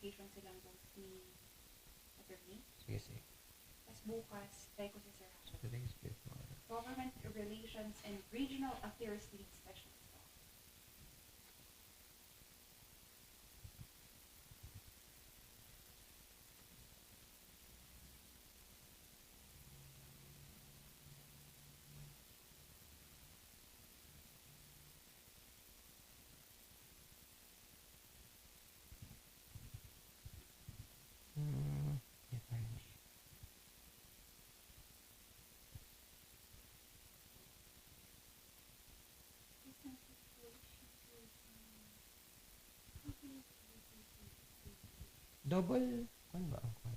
clarification silang both ni attorney. Sige, sige. Tapos bukas, tayo ko si Sir Hacho. Today's paper. Government Relations and Regional Affairs Lead Specialist. Double, ano ba ang kwan?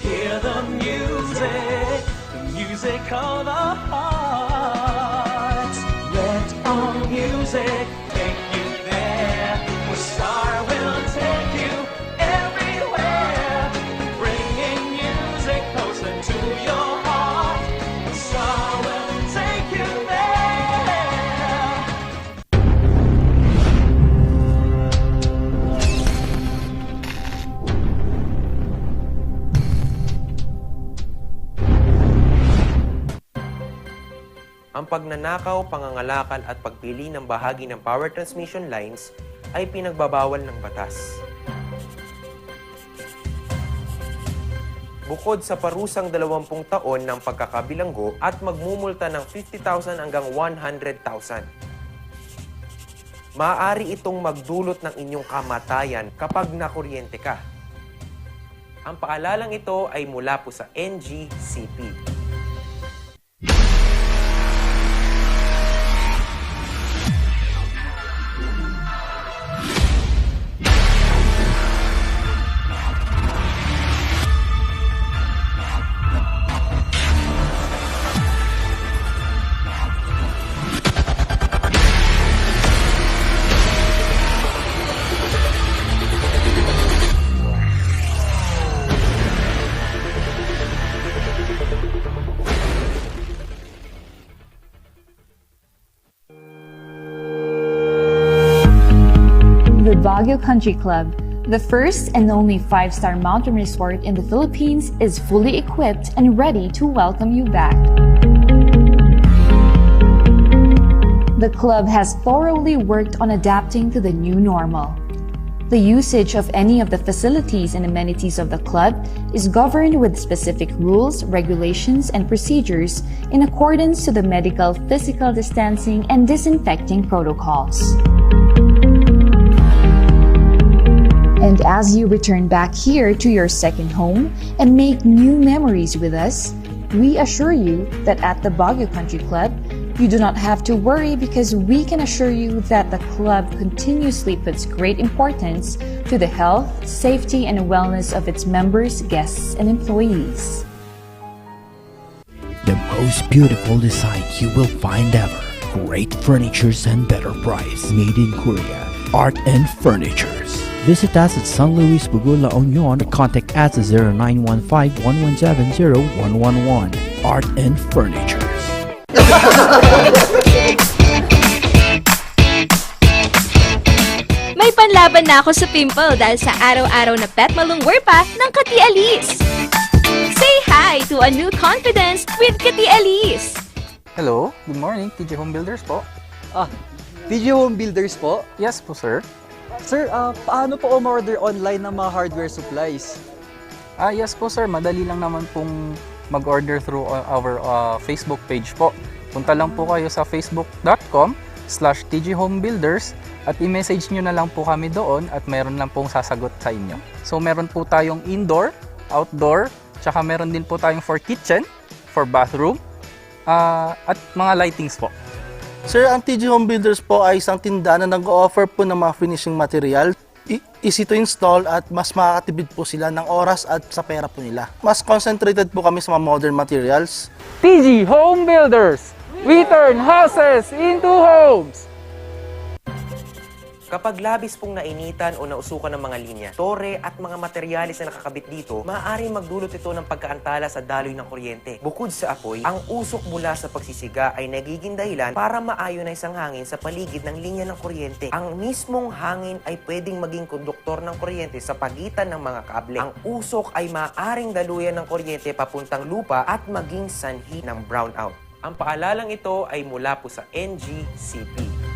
Hear the music of the heart. Let our music take you there. The star will take you everywhere, bringing music closer to your heart. The star will take you there. Ang pagnanakaw, pangangalakal at pagpili ng bahagi ng power transmission lines ay pinagbabawal ng batas. Bukod sa parusang 20 taon ng pagkakabilanggo at magmumulta ng 50,000 hanggang 100,000. Maaari itong magdulot ng inyong kamatayan kapag nakuryente ka. Ang paalalang ito ay mula po sa NGCP. The Baguio Country Club, the first and only 5-star mountain resort in the Philippines, is fully equipped and ready to welcome you back. The club has thoroughly worked on adapting to the new normal. The usage of any of the facilities and amenities of the club is governed with specific rules, regulations, and procedures in accordance to the medical, physical distancing, and disinfecting protocols. And as you return back here to your second home and make new memories with us, we assure you that at the Baguio Country Club, you do not have to worry because we can assure you that the club continuously puts great importance to the health, safety, and wellness of its members, guests, and employees. The most beautiful design you will find ever. Great furnitures and better price. Made in Korea. Art and Furnitures. Visit us at San Luis Bugula Union or contact us at 0915-117-0111. Art and Furnitures. May panlaban na ako sa pimple dahil sa araw-araw na pet malungwer pa ng Kati Alice. Say hi to a new confidence with Kati Alice. Hello, good morning, TJ Home Builders po. TJ Home Builders po? Yes po, sir. Sir, paano po umorder online ng mga hardware supplies? Yes po, sir. Madali lang naman pong mag-order through our Facebook page po. Punta lang po kayo sa facebook.com/tjhomebuilders at i-message nyo na lang po kami doon at meron lang pong sasagot sa inyo. So, meron po tayong indoor, outdoor, tsaka meron din po tayong for kitchen, for bathroom, at mga lightings po. Sir, ang TJ Home Builders po ay isang tindahan na nag-o-offer po ng mga finishing material. Easy to install at mas makakatipid po sila ng oras at sa pera po nila. Mas concentrated po kami sa mga modern materials. TJ Home Builders! We turn houses into homes! Kapag labis pong nainitan o nausukan ng mga linya, tore at mga materyales na nakakabit dito, maaaring magdulot ito ng pagkaantala sa daloy ng kuryente. Bukod sa apoy, ang usok mula sa pagsisiga ay nagiging dahilan para ma-ionize ang hangin sa paligid ng linya ng kuryente. Ang mismong hangin ay pwedeng maging konduktor ng kuryente sa pagitan ng mga kable. Ang usok ay maaaring daluyan ng kuryente papuntang lupa at maging sanhi ng brownout. Ang paalalang ito ay mula po sa NGCP.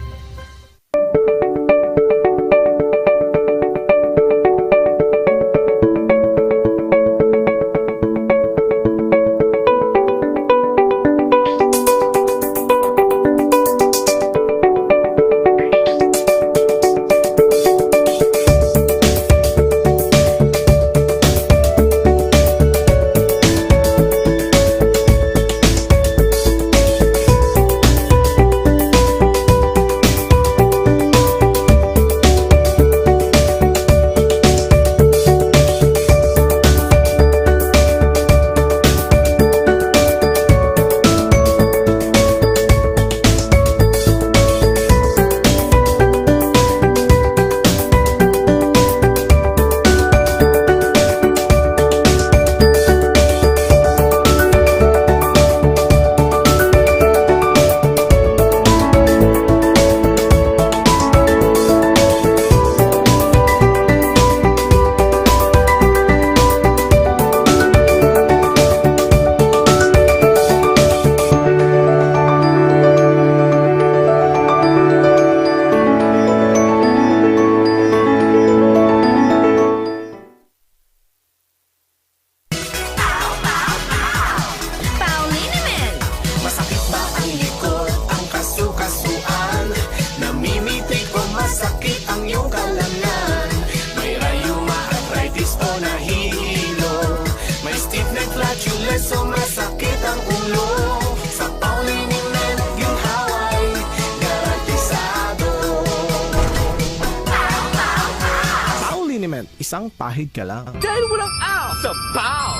Isang pahid ka lang. Dahil walang out sa POW!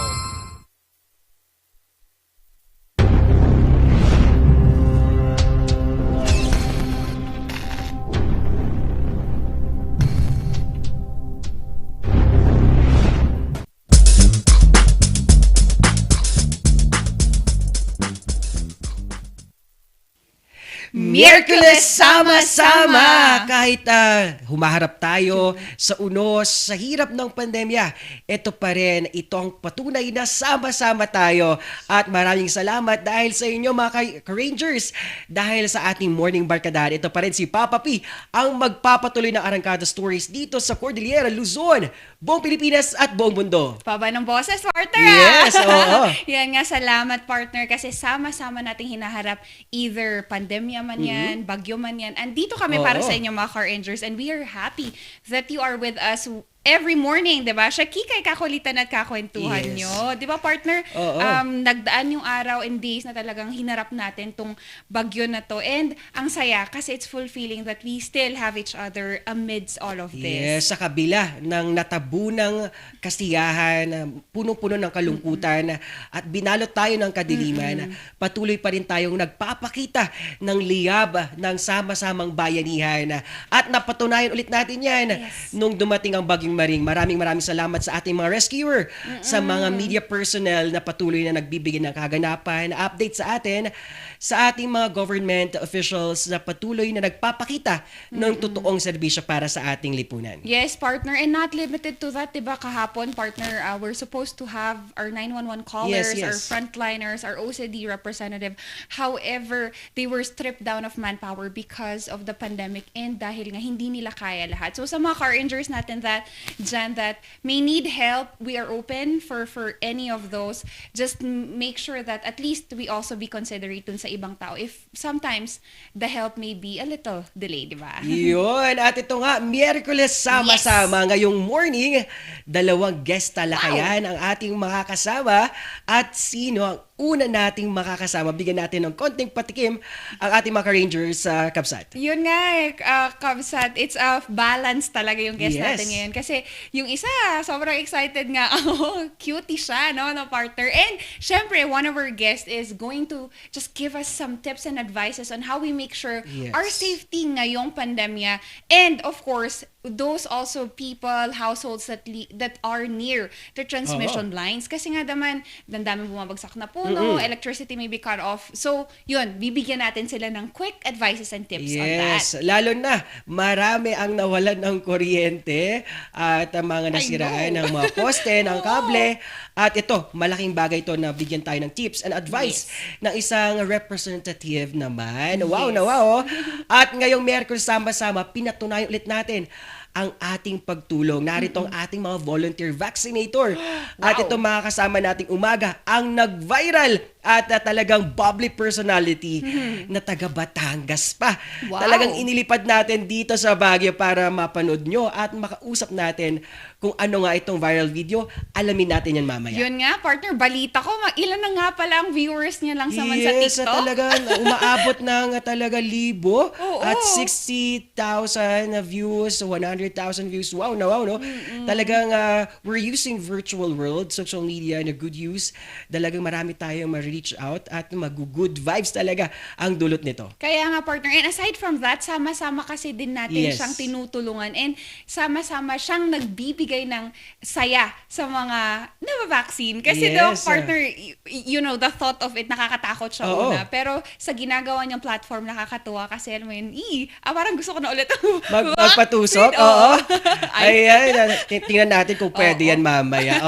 Miyerkules sama-sama! Kahit humaharap tayo sa unos, sa hirap ng pandemya, ito pa rin, ito ang patunay na sama-sama tayo. At maraming salamat dahil sa inyo mga ka-Rangers. Dahil sa ating morning barkadahan, ito pa rin si Papa P ang magpapatuloy ng Arangkada Stories dito sa Cordillera, Luzon, buong Pilipinas at buong mundo. Baba ng boses, partner! Yes, oo. Yan nga, salamat, partner, kasi sama-sama nating hinaharap either pandemya man yan, bagyo man yan. Andito kami para sa inyo mga Car Rangers, and we are happy that you are with us every morning, di ba? Siya kikay kakulitan at kakwentuhan nyo. Di ba, partner? Nagdaan yung araw and days na talagang hinarap natin tong bagyo na to. And ang saya kasi it's fulfilling that we still have each other amidst all of this. Yes, sa kabila ng natabunang kasiyahan, punong-puno ng kalungkutan, at binalot tayo ng kadiliman, patuloy pa rin tayong nagpapakita ng liyab ng sama-samang bayanihan. At napatunayan ulit natin yan nung dumating ang bagyong Maring. Maraming salamat sa ating mga rescuer, sa mga media personnel na patuloy na nagbibigay ng kaganapan, update sa atin, sa ating mga government officials na patuloy na nagpapakita ng totoong serbisyo para sa ating lipunan. Yes, partner, and not limited to that, diba, kahapon, partner, we're supposed to have our 911 callers, our frontliners, our OCD representative. However, they were stripped down of manpower because of the pandemic and dahil nga hindi nila kaya lahat. So sa mga car rangers natin that may need help, we are open for any of those. Just make sure that at least we also be considerate dun sa ibang tao if sometimes the help may be a little delayed, di ba? Yun. At ito nga, Miyerkules sama-sama. Ngayong morning, dalawang guest talakayan ang ating mga kasama. At sino una nating makakasama? Bigyan natin ng konting patikim ang ating mga ka-Rangers sa Kabsat. Yun nga Kabsat, it's a balance talaga yung guest natin ngayon. Kasi yung isa, sobrang excited nga ako. Cutie siya, no partner. And syempre, one of our guests is going to just give us some tips and advices on how we make sure our safety ngayong pandemya. And of course, those also people, households that are near the transmission lines. Kasi nga naman, daming bumabagsak na puno, electricity may be cut off. So, yun, bibigyan natin sila ng quick advices and tips on that. Yes, lalo na, marami ang nawalan ng kuryente at ang mga nasiraan ng mga poste, ng kable. At ito, malaking bagay ito na bigyan tayo ng tips and advice ng isang representative naman. Wow na wow. At ngayong Miyerkules, sama-sama, pinatunayan ulit natin ang ating pagtulong. Narito ang ating mga volunteer vaccinator. At ito mga kasama nating umaga, ang nag-viral at talagang bubbly personality na taga Batangas pa. Talagang inilipad natin dito sa Baguio para mapanood nyo at makausap natin kung ano nga itong viral video. Alamin natin yan mamaya. Yun nga, partner, balita ko, ilan na nga pala ang viewers niya lang sa Yes, TikTok? talagang umaabot ng talaga libo at 60,000 views, 100,000 views. Wow, no? Talagang we're using virtual world, social media na good use. Talagang marami tayong ma-reach out at mag-good vibes talaga ang dulot nito. Kaya nga, partner. And aside from that, sama-sama kasi din natin siyang tinutulungan and sama-sama siyang nagbibigay ng saya sa mga nabavaccine. Kasi partner, you know, the thought of it, nakakatakot siya una. Pero sa ginagawa niyang platform, nakakatuwa kasi alam mo yun, parang gusto ko na ulit magpatusok? Oo. Ayan, tingnan natin kung pwede yan mamaya.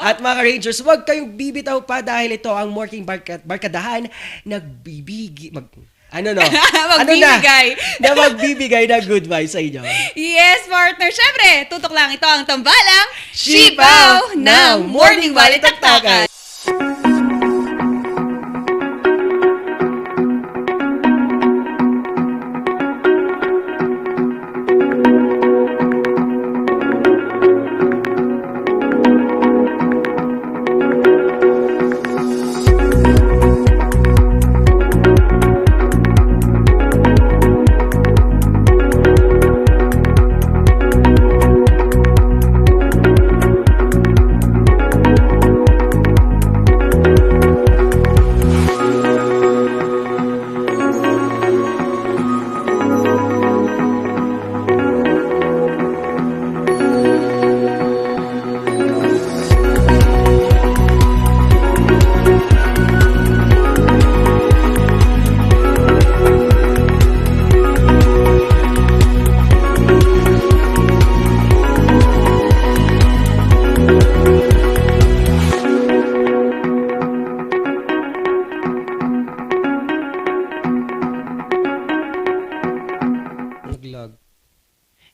At mga Rangers, huwag kayong bibitaw pa dahil ito ang Morning Barkadahan nagbibigay magbibigay ng good vibes sa inyo. Yes, partner. Syempre, tutok lang ito ang tambalang Sipaw ng Morning Balitaktakan.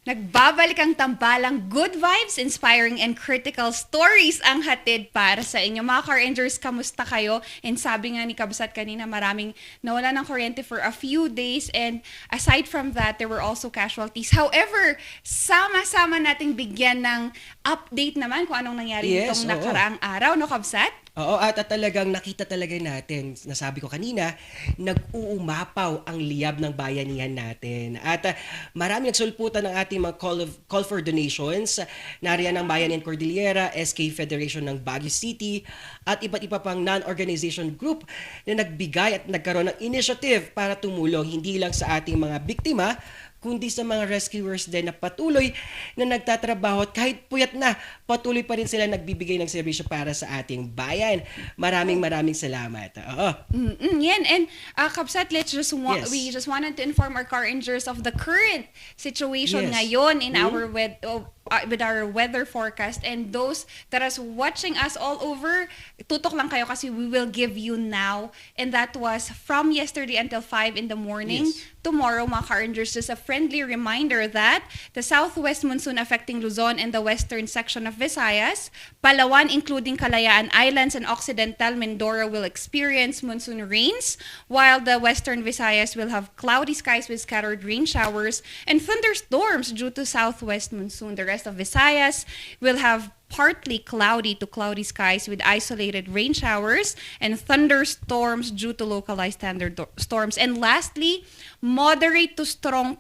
Nagbabalik ang tambalang good vibes, inspiring and critical stories ang hatid para sa inyo. Mga Car-Rangers, kamusta kayo? And sabi nga ni Kabsat kanina, maraming nawala ng kuryente for a few days. And aside from that, there were also casualties. However, sama-sama nating bigyan ng update naman kung anong nangyari nitong nakaraang araw, no Kabsat? Oo, at talagang nakita talaga natin, nasabi ko kanina, nag-uumapaw ang liyab ng bayanihan natin. At marami nagsulputan ng ating mga call for donations. Nariyan ang Bayan and Cordillera, SK Federation ng Baguio City, at iba't iba pang non-organization group na nagbigay at nagkaroon ng initiative para tumulong hindi lang sa ating mga biktima, kundi sa mga rescuers din na patuloy na nagtatrabaho at kahit puyat na, patuloy pa rin sila nagbibigay ng serbisyo para sa ating bayan. Maraming salamat. Oo. Yan. And Kabsat, we just wanted to inform our Car-Rangers of the current situation ngayon in with our weather forecast, and those that is watching us all over, tutok lang kayo kasi we will give you now, and that was from yesterday until 5 in the morning. Tomorrow, mga Car-Rangers, just a friendly reminder that the southwest monsoon affecting Luzon and the western section of Visayas, Palawan including Kalayaan Islands and Occidental Mindoro will experience monsoon rains, while the western Visayas will have cloudy skies with scattered rain showers and thunderstorms due to southwest monsoon. The rest of Visayas will have partly cloudy to cloudy skies with isolated rain showers and thunderstorms due to localized storms. And lastly, moderate to strong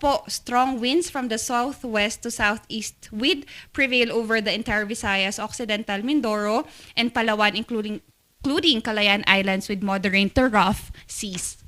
winds from the southwest to southeast will prevail over the entire Visayas, Occidental Mindoro, and Palawan, including Calayan Islands with moderate to rough seas.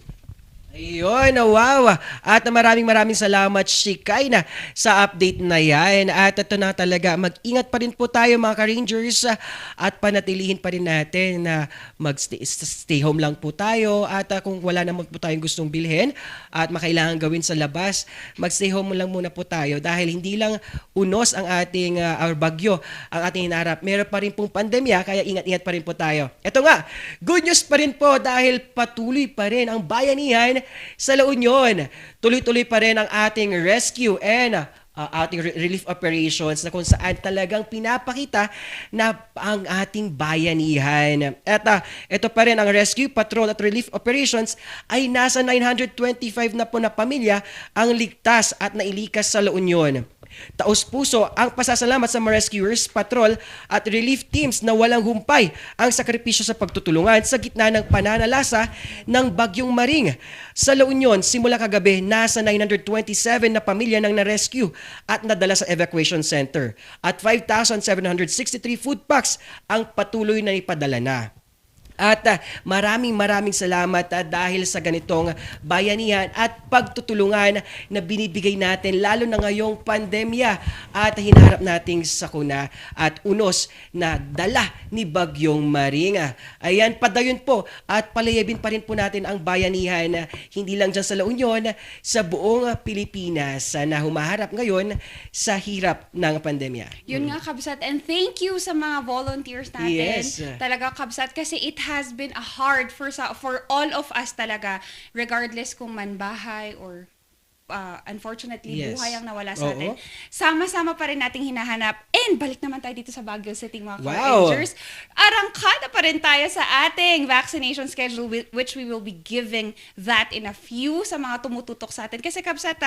Ayun, wow. At maraming salamat, Shikay, na sa update na yan. At ito na talaga, mag-ingat pa rin po tayo mga ka-Rangers at panatilihin pa rin natin na mag-stay home lang po tayo. At kung wala naman po tayong gustong bilhin at makailangan gawin sa labas, mag-stay home lang muna po tayo dahil hindi lang unos ang ating bagyo, ang ating hinaharap. Meron pa rin pong pandemya, kaya ingat-ingat pa rin po tayo. Ito nga, good news pa rin po dahil patuloy pa rin ang bayanihan sa La Union. Tuloy-tuloy pa rin ang ating rescue and ating relief operations na kung saan talagang pinapakita na ang ating bayanihan. At ito pa rin ang rescue, patrol at relief operations ay nasa 925 na po na pamilya ang ligtas at nailikas sa La Union. Taos-puso ang pasasalamat sa mga rescuers, patrol at relief teams na walang humpay ang sakripisyo sa pagtutulungan sa gitna ng pananalasa ng Bagyong Maring. Sa La Union, simula kagabi, nasa 927 na pamilya nang na-rescue at nadala sa evacuation center at 5,763 food packs ang patuloy na ipadala na. At maraming salamat dahil sa ganitong bayanihan at pagtutulungan na binibigay natin lalo na ngayong pandemya at hinaharap nating sakuna at unos na dala ni Bagyong Maring. Ayan, padayon po at palayabin pa rin po natin ang bayanihan hindi lang dyan sa La Union, sa buong Pilipinas na humaharap ngayon sa hirap ng pandemya. Yun nga, Kabsat. And thank you sa mga volunteers natin. Yes. Talaga, Kabsat, kasi it has been a hard for all of us talaga, regardless kung manbahay or unfortunately, Yes. buhay ang nawala sa atin. Oo. Sama-sama pa rin nating hinahanap. And balik naman tayo dito sa Baguio City, mga Wow. Rangers. Arangkada pa rin tayo sa ating vaccination schedule, which we will be giving that in a few sa mga tumututok sa atin. Kasi Kabsat,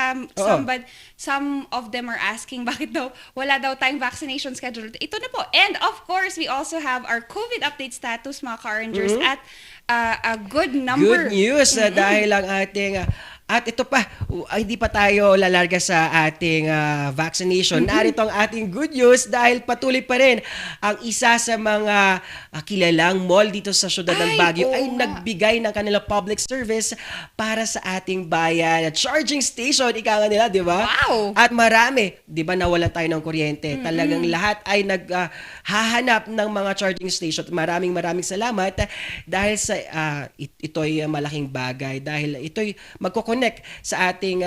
some of them are asking bakit daw wala daw tayong vaccination schedule. Ito na po. And of course, we also have our COVID update status, mga Rangers, at a good number. Good news dahil ang ating at ito pa, hindi pa tayo lalarga sa ating vaccination. Narito ang ating good news dahil patuloy pa rin ang isa sa mga kilalang mall dito sa syudad ng Baguio ay nagbigay ng kanilang public service para sa ating bayan. Charging station, ika nga nila, di ba? Wow! At marami, di ba, nawalan tayo ng kuryente. Talagang lahat ay naghahanap ng mga charging station. Maraming salamat dahil sa ito'y malaking bagay dahil ito'y magkoconnect sa ating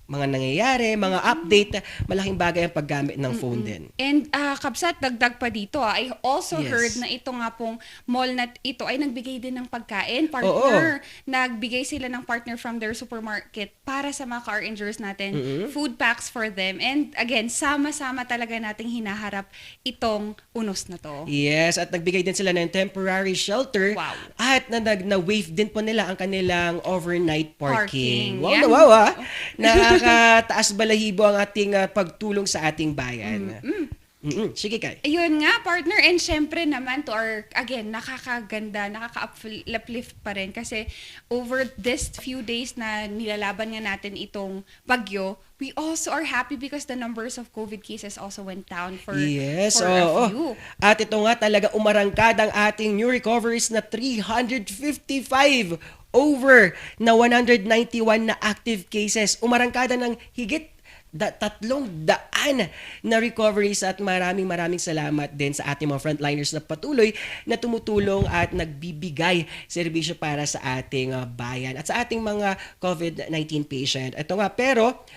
mga nangyayari, mga update, malaking bagay ang paggamit ng phone din. And Kabsat, dagdag pa dito, I also Yes. heard na ito nga pong mall na ito ay nagbigay din ng pagkain, partner. Nagbigay sila ng partner from their supermarket para sa mga car rangers natin, food packs for them. And again, sama-sama talaga nating hinaharap itong unos na to. Yes, at nagbigay din sila ng temporary shelter. Wow. At na-waive din po nila ang kanilang overnight parking. Wow Yan. na wow nakakataas balahibo ang ating pagtulong sa ating bayan. Sige, Kai. Ayun nga, partner. And syempre naman to our, again, nakakaganda, nakaka-uplift pa rin. Kasi over this few days na nilalaban nga natin itong bagyo, we also are happy because the numbers of COVID cases also went down for a few. At ito nga talaga umarangkad ang ating new recoveries na 355 over na 191 na active cases. Umarangkada ng higit 300 na recoveries at maraming salamat din sa ating mga frontliners na patuloy na tumutulong at nagbibigay serbisyo para sa ating bayan at sa ating mga COVID-19 patient. Ito nga, pero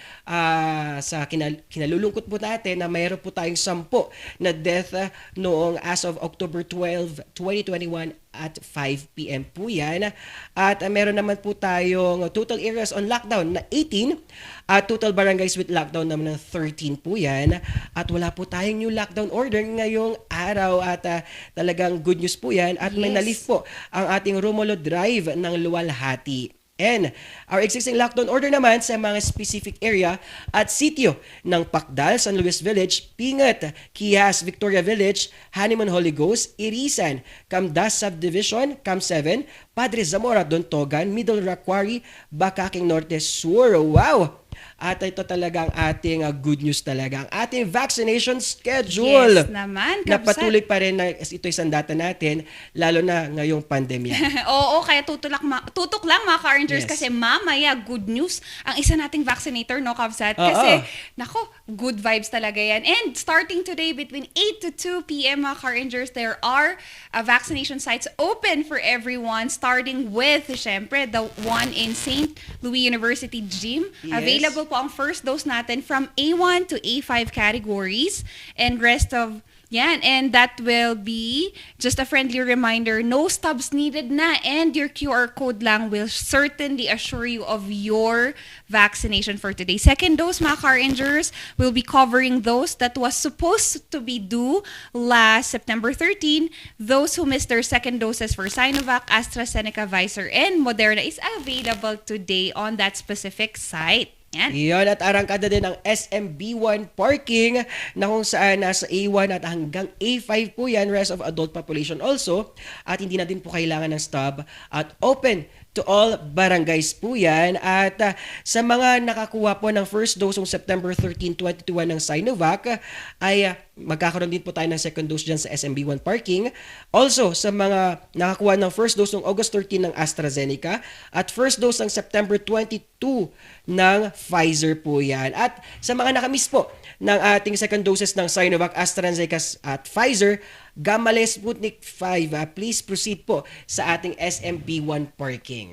sa kinalulungkot po natin na mayroon po tayong 10 na death noong as of October 12, 2021 at 5 p.m. po yan. At meron naman po tayong total areas on lockdown na 18 at total barangays with lockdown naman ng 13 po yan. At wala po tayong new lockdown order ngayong araw at talagang good news po yan. At may nalift po ang ating Romulo Drive ng Luwalhati. And our existing lockdown order naman sa mga specific area at sitio ng Pakdal, San Luis Village, Pingat, Kihas, Victoria Village, Honeymoon Holy Ghost, Irisan, Camdas Subdivision, Cam 7, Padre Zamora, Dontogan, Middle Rock Quarry, Bakaking Norte Sur. Wow! At ito talaga ang ating good news talaga. Ang ating vaccination schedule. Yes naman, na Kabsat. patuloy pa rin na ito'y sandata natin, lalo na ngayong pandemya. Oo, kaya tutok lang mga ka-Rangers, Yes. kasi mamaya good news ang isa nating vaccinator, no, Kabsat? Kasi, nako, good vibes talaga yan. And starting today between 8 to 2 p.m. mga ka-Rangers, there are vaccination sites open for everyone, starting with, syempre, the one in St. Louis University Gym. Yes. Available po ang first dose natin from A1 to A5 categories, and rest of yan, and that will be just a friendly reminder, no stubs needed na, and your QR code lang will certainly assure you of your vaccination for today. Second dose, mga Car-Rangers, will be covering those that was supposed to be due last September 13. Those who missed their second doses for Sinovac, AstraZeneca, Pfizer, and Moderna is available today on that specific site. Yan. Iyon, at arangkada din ang SMB1 parking na kung saan nasa A1 at hanggang A5 po yan, rest of adult population also. At hindi na din po kailangan ng stub at open to all barangays po yan. At sa mga nakakuha po ng first dose ng September 13, 2021 ng Sinovac, ay magkakaroon din po tayo ng second dose dyan sa SMB1 parking. Also, sa mga nakakuha ng first dose ng August 13 ng AstraZeneca at first dose ng September 22 ng Pfizer po yan. At sa mga nakamiss po ng ating second doses ng Sinovac, AstraZeneca at Pfizer, Gamale Sputnik 5, please proceed po sa ating SMB1 parking.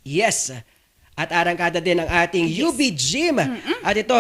Yes. At arangkada din ang ating UB Gym. At ito,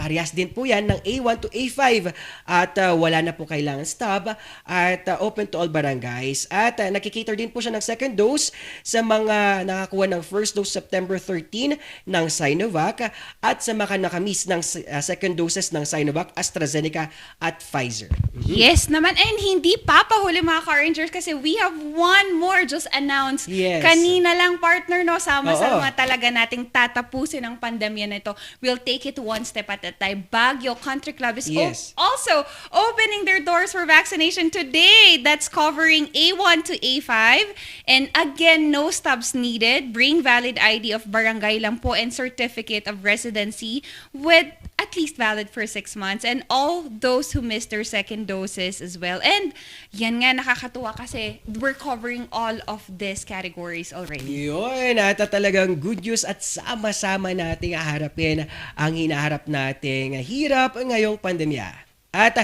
parehas din po yan ng A1 to A5. At wala na po kailangan stub. At open to all barangays. At nakikater din po siya ng second dose sa mga nakakuha ng first dose September 13 ng Sinovac. At sa mga nakamiss ng second doses ng Sinovac, AstraZeneca at Pfizer. Yes naman. And hindi papahuli, mga Car-Rangers, kasi we have one more just announced. Yes. Kanina lang, partner, no? Sama-sama talaga nating tatapusin ang pandemya na ito. We'll take it one step at a time. Baguio Country Club is Yes. also opening their doors for vaccination today. That's covering A1 to A5. And again, no stubs needed. Bring valid ID of barangay lang po and certificate of residency with at least valid for 6 months. And all those who missed their second doses as well. And yan nga, nakakatuwa kasi we're covering all of these categories already. Yun, at talagang good news at sama-sama nating haharapin ang hinaharap nating hirap ngayong pandemya. At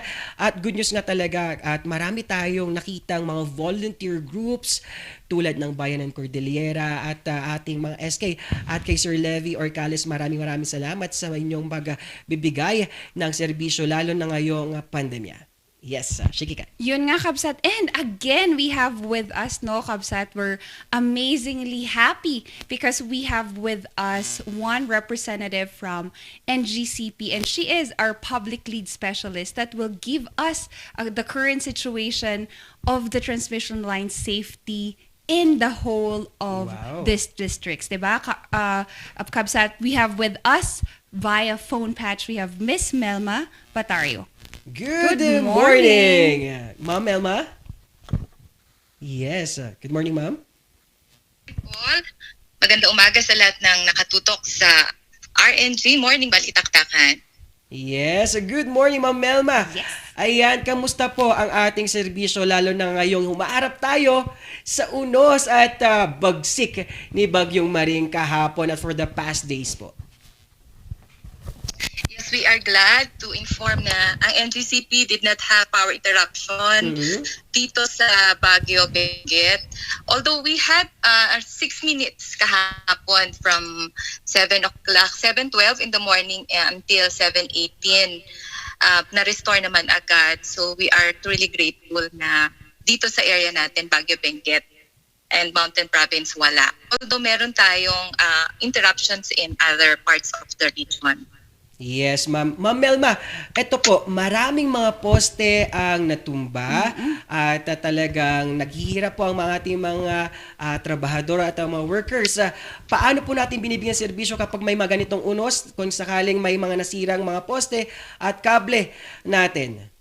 good news nga talaga, at marami tayong nakitang mga volunteer groups tulad ng Bayan ng Cordillera at ating mga SK. At kay Sir Levy Orcales, maraming salamat sa inyong pagbibigay ng serbisyo lalo na ngayong pandemya. Yes, Shikika. Yun nga, Kabsat. And again, we have with us, no, Kabsat, we're amazingly happy because we have with us one representative from NGCP, and she is our public lead specialist that will give us the current situation of the transmission line safety in the whole of these districts. Diba? Kabsat, we have with us via phone patch, we have Miss Melma Batario. Good morning, Ma'am Elma. Yes, good morning, Ma'am. Paul, maganda umaga sa lahat ng nakatutok sa RNG Morning Balitaktakan. Yes, good morning, Ma'am Melma. Yes. Ayan, kamusta po ang ating serbisyo lalo na ngayong humaharap tayo sa unos at bagsik ni Bagyong Maring kahapon at for the past days po? Yes, we are glad to inform na ang NGCP did not have power interruption dito sa Baguio, Benguet. Although we had 6 minutes kahapon from 7:12 in the morning until 7:18. Na-restore naman agad. So we are truly grateful na dito sa area natin, Baguio, Benguet, and Mountain Province, wala. Although meron tayong interruptions in other parts of the region. Yes, ma'am. Ma'am Melma, eto po, maraming mga poste ang natumba at talagang naghihirap po ang mga ating mga trabahador at ang mga workers. Paano po natin binibigyan serbisyo kapag may mga ganitong unos, kung sakaling may mga nasirang mga poste at kable natin?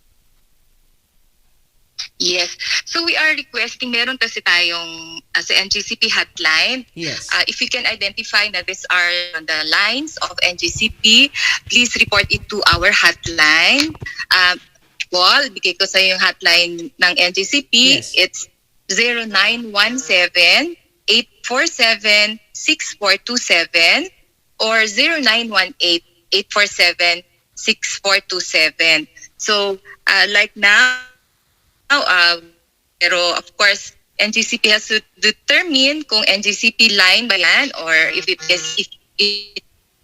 Yes. So we are requesting, meron kasi tayong sa NGCP hotline. Yes. If you can identify na these are the lines of NGCP, please report it to our hotline. Paul, bigay ko sa yung hotline ng NGCP. Yes. It's 0917-847-6427 or 0918-847-6427. So, like now, pero of course, NGCP has to determine kung NGCP line ba yan or if it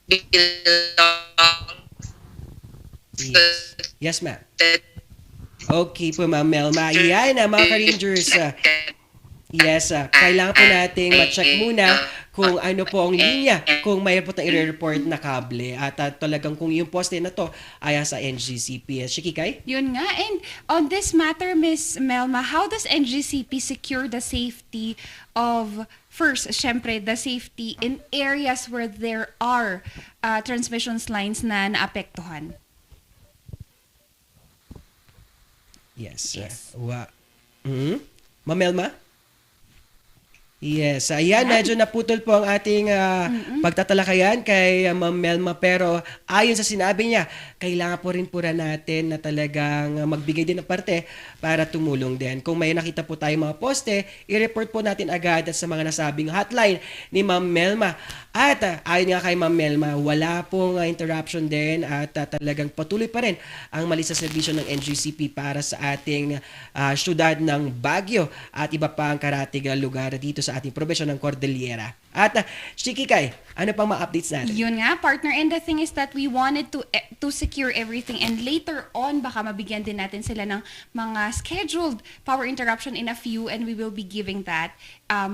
belongs Yes, ma'am. Okay po, Ma'am Melma. Yan, mga ka-Rangers. Yes, kailangan po nating ma-check muna kung ano po ang linya, kung mayroon po tayong i-report na kable at talagang kung yung poste na to ay sa NGCP. Shikikay? Yun nga. And on this matter, Miss Melma, how does NGCP secure the safety of, first, syempre, the safety in areas where there are transmissions lines na naapektuhan? Yes. Ma'am Melma? Yes. Ayan, medyo naputol po ang ating pagtatalakayan kay Ma'am Melma. Pero ayon sa sinabi niya, kailangan po rin natin na talagang magbigay din ng parte para tumulong din. Kung may nakita po tayong mga poste, i-report po natin agad sa mga nasabing hotline ni Ma'am Melma. At ayon nga kay Ma'am Melma, wala pong interruption din at talagang patuloy pa rin ang mali sa serbisyo ng NGCP para sa ating syudad ng Baguio at iba pa ang karatig lugar dito sa ating probesyon ng Cordillera. At Shikikay, ano pang mga updates natin? Yun nga, partner. And the thing is that we wanted to secure everything and later on, baka mabigyan din natin sila ng mga scheduled power interruption in a few and we will be giving that.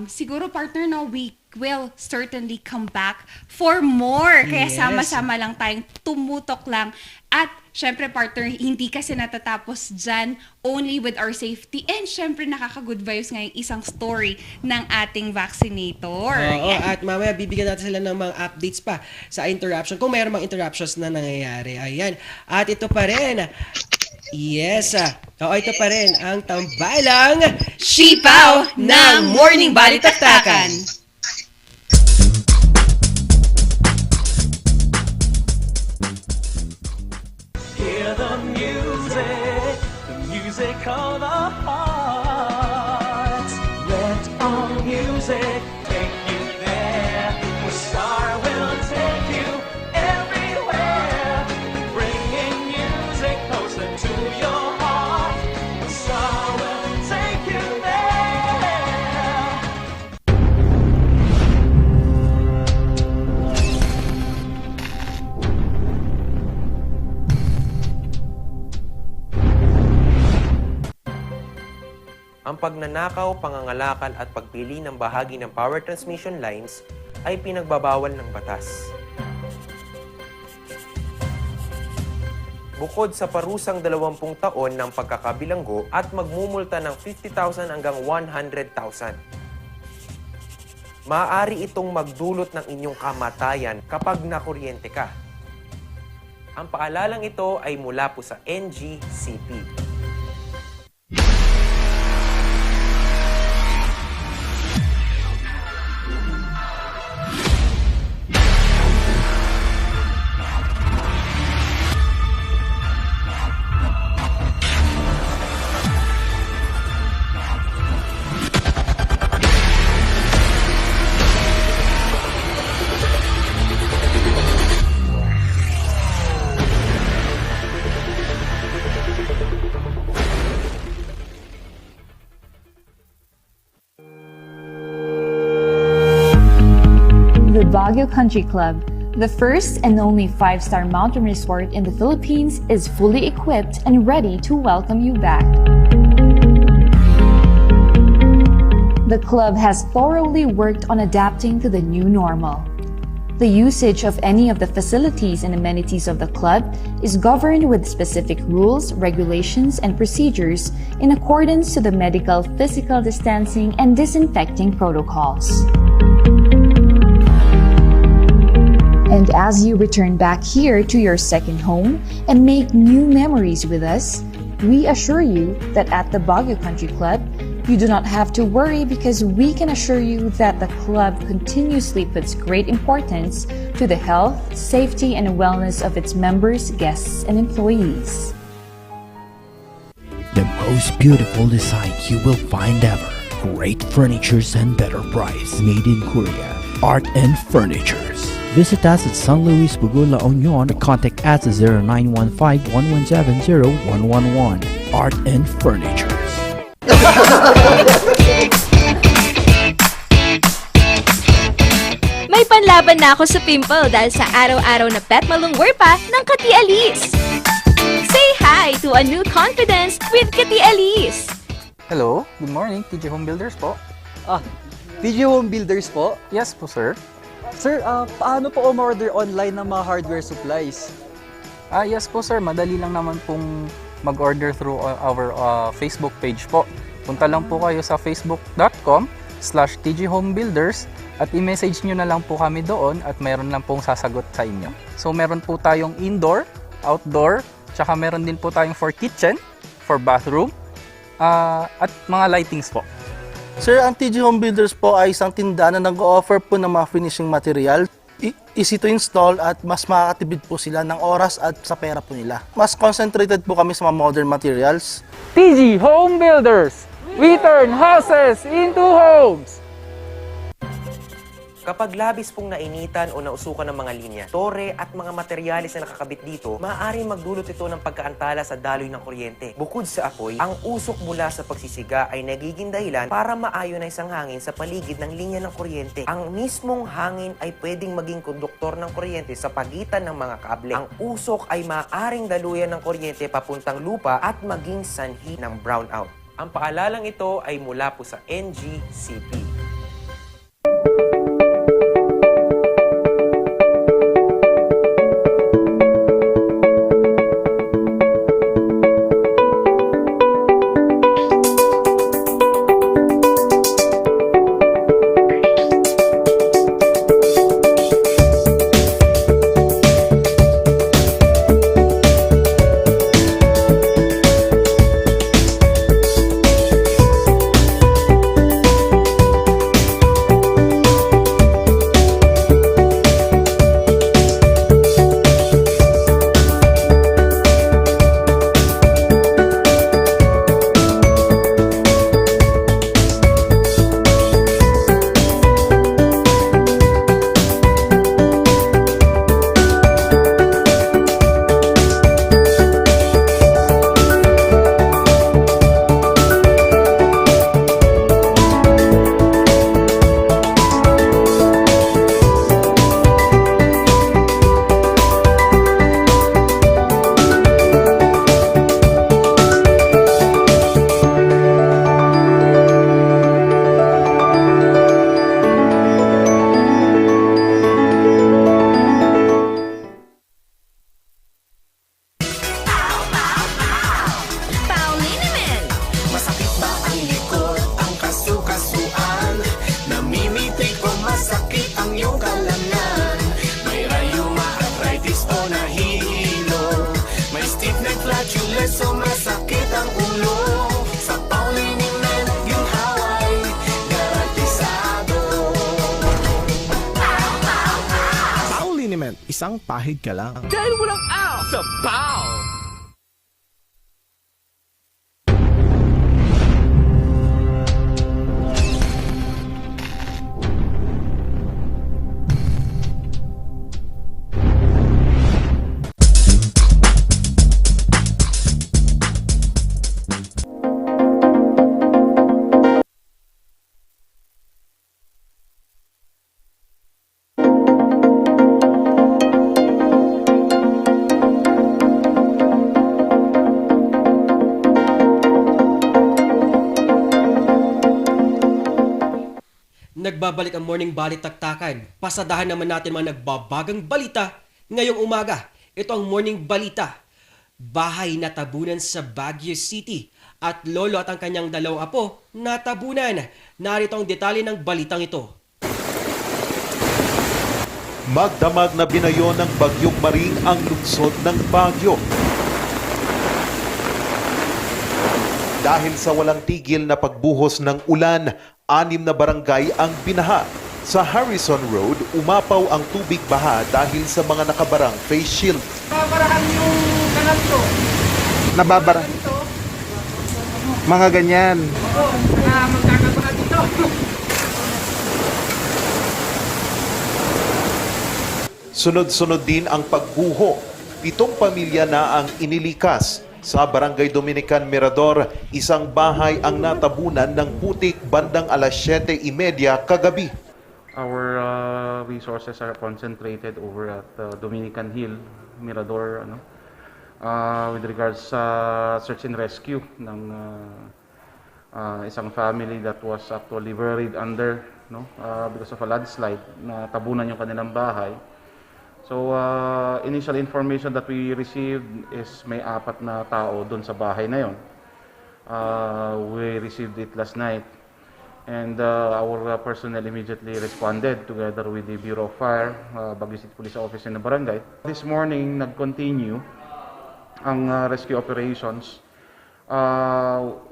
Siguro, partner, no, we will certainly come back for more. Kaya Yes. sama-sama lang tayong tumutok lang. At syempre, partner, hindi kasi natatapos dyan only with our safety. And syempre, nakaka-good vibes nga yung isang story ng ating vaccinator. Oo, at mamaya bibigyan natin sila ng mga updates pa sa interruption. Kung mayroon mga interruptions na nangyayari. Ayan. At ito pa rin. Yes. Oo, ito pa rin ang tambalang Sipaw ng Morning Balitaktakan. Hear the music of the heart. Let our music take you there, where Star will take you everywhere, bringing music closer to your heart. Star will take you there. Ang pagnanakaw, pangangalakal at pagpili ng bahagi ng power transmission lines ay pinagbabawal ng batas. Bukod sa parusang 20 taon ng pagkakabilanggo at magmumulta ng 50,000 hanggang 100,000. Maaari itong magdulot ng inyong kamatayan kapag nakuryente ka. Ang paalalang ito ay mula po sa NGCP. The Baguio Country Club, the first and only 5-star mountain resort in the Philippines, is fully equipped and ready to welcome you back. The club has thoroughly worked on adapting to the new normal. The usage of any of the facilities and amenities of the club is governed with specific rules, regulations, and procedures in accordance to the medical, physical distancing, and disinfecting protocols. And as you return back here to your second home and make new memories with us, we assure you that at the Baguio Country Club, you do not have to worry because we can assure you that the club continuously puts great importance to the health, safety, and wellness of its members, guests, and employees. The most beautiful design you will find ever. Great furnitures and better price. Made in Korea. Art and Furnitures. Visit us at San Luis Bugo, La Union, or contact us at 0915-117-0111. Art and Furnitures. May panlaban na ako sa pimple dahil sa araw-araw na pet malungwer pa ng Kati Alice. Say hi to a new confidence with Kati Alice. Hello, good morning, TG Home Builders po. TG Home Builders po? Yes po, sir. Sir, paano po umorder online ng mga hardware supplies? Yes po, sir. Madali lang naman pong mag-order through our Facebook page po. Punta lang po kayo sa facebook.com/tghomebuilders at i-message nyo na lang po kami doon at meron lang pong sasagot sa inyo. So meron po tayong indoor, outdoor, tsaka meron din po tayong for kitchen, for bathroom, at mga lightings po. Sir, ang TG Home Builders po ay isang tindahan na nag-o-offer po ng mga finishing material. Easy to install at mas makakatipid po sila ng oras at sa pera po nila. Mas concentrated po kami sa mga modern materials. TG Home Builders! We turn houses into homes! Kapag labis pong nainitan o nausukan ng mga linya, tore at mga materyales na nakakabit dito, maaaring magdulot ito ng pagkaantala sa daloy ng kuryente. Bukod sa apoy, ang usok mula sa pagsisiga ay nagiging dahilan para ma-ionize ang hangin sa paligid ng linya ng kuryente. Ang mismong hangin ay pwedeng maging konduktor ng kuryente sa pagitan ng mga kable. Ang usok ay maaaring daluyan ng kuryente papuntang lupa at maging sanhi ng brownout. Ang paalalang ito ay mula po sa NGCP. Isang pahig ka lang. Dahil walang out sa POW! Nagbabalik ang morning Balitaktakan. Pasadahan naman natin mga nagbabagang balita ngayong umaga. Ito ang morning balita. Bahay natabunan sa Baguio City at lolo at ang kanyang dalawang apo natabunan. Narito ang detalye ng balitang ito. Magdamag na binayo ng Bagyong Maring ang lungsod ng Baguio. Dahil sa walang tigil na pagbuhos ng ulan, 6 na barangay ang binaha. Sa Harrison Road, umapaw ang tubig baha dahil sa mga nakabarang face shield. Nababarahan yung kanal to. Nababara. Mga ganyan. Oo, magkakabahan dito. Sunod-sunod din ang pagguho. 7 pamilya na ang inilikas. Sa Barangay Dominican Mirador, isang bahay ang natabunan ng putik bandang alas 7:30 kagabi. Our resources are concentrated over at Dominican Hill, Mirador, with regards sa search and rescue ng isang family that was actually buried under because of a landslide na tabunan yung kanilang bahay. So initial information that we received is may 4 na tao doon sa bahay na yon. We received it last night. And our personnel immediately responded together with the Bureau of Fire, Baguio City Police Office and the barangay. This morning, nag-continue ang rescue operations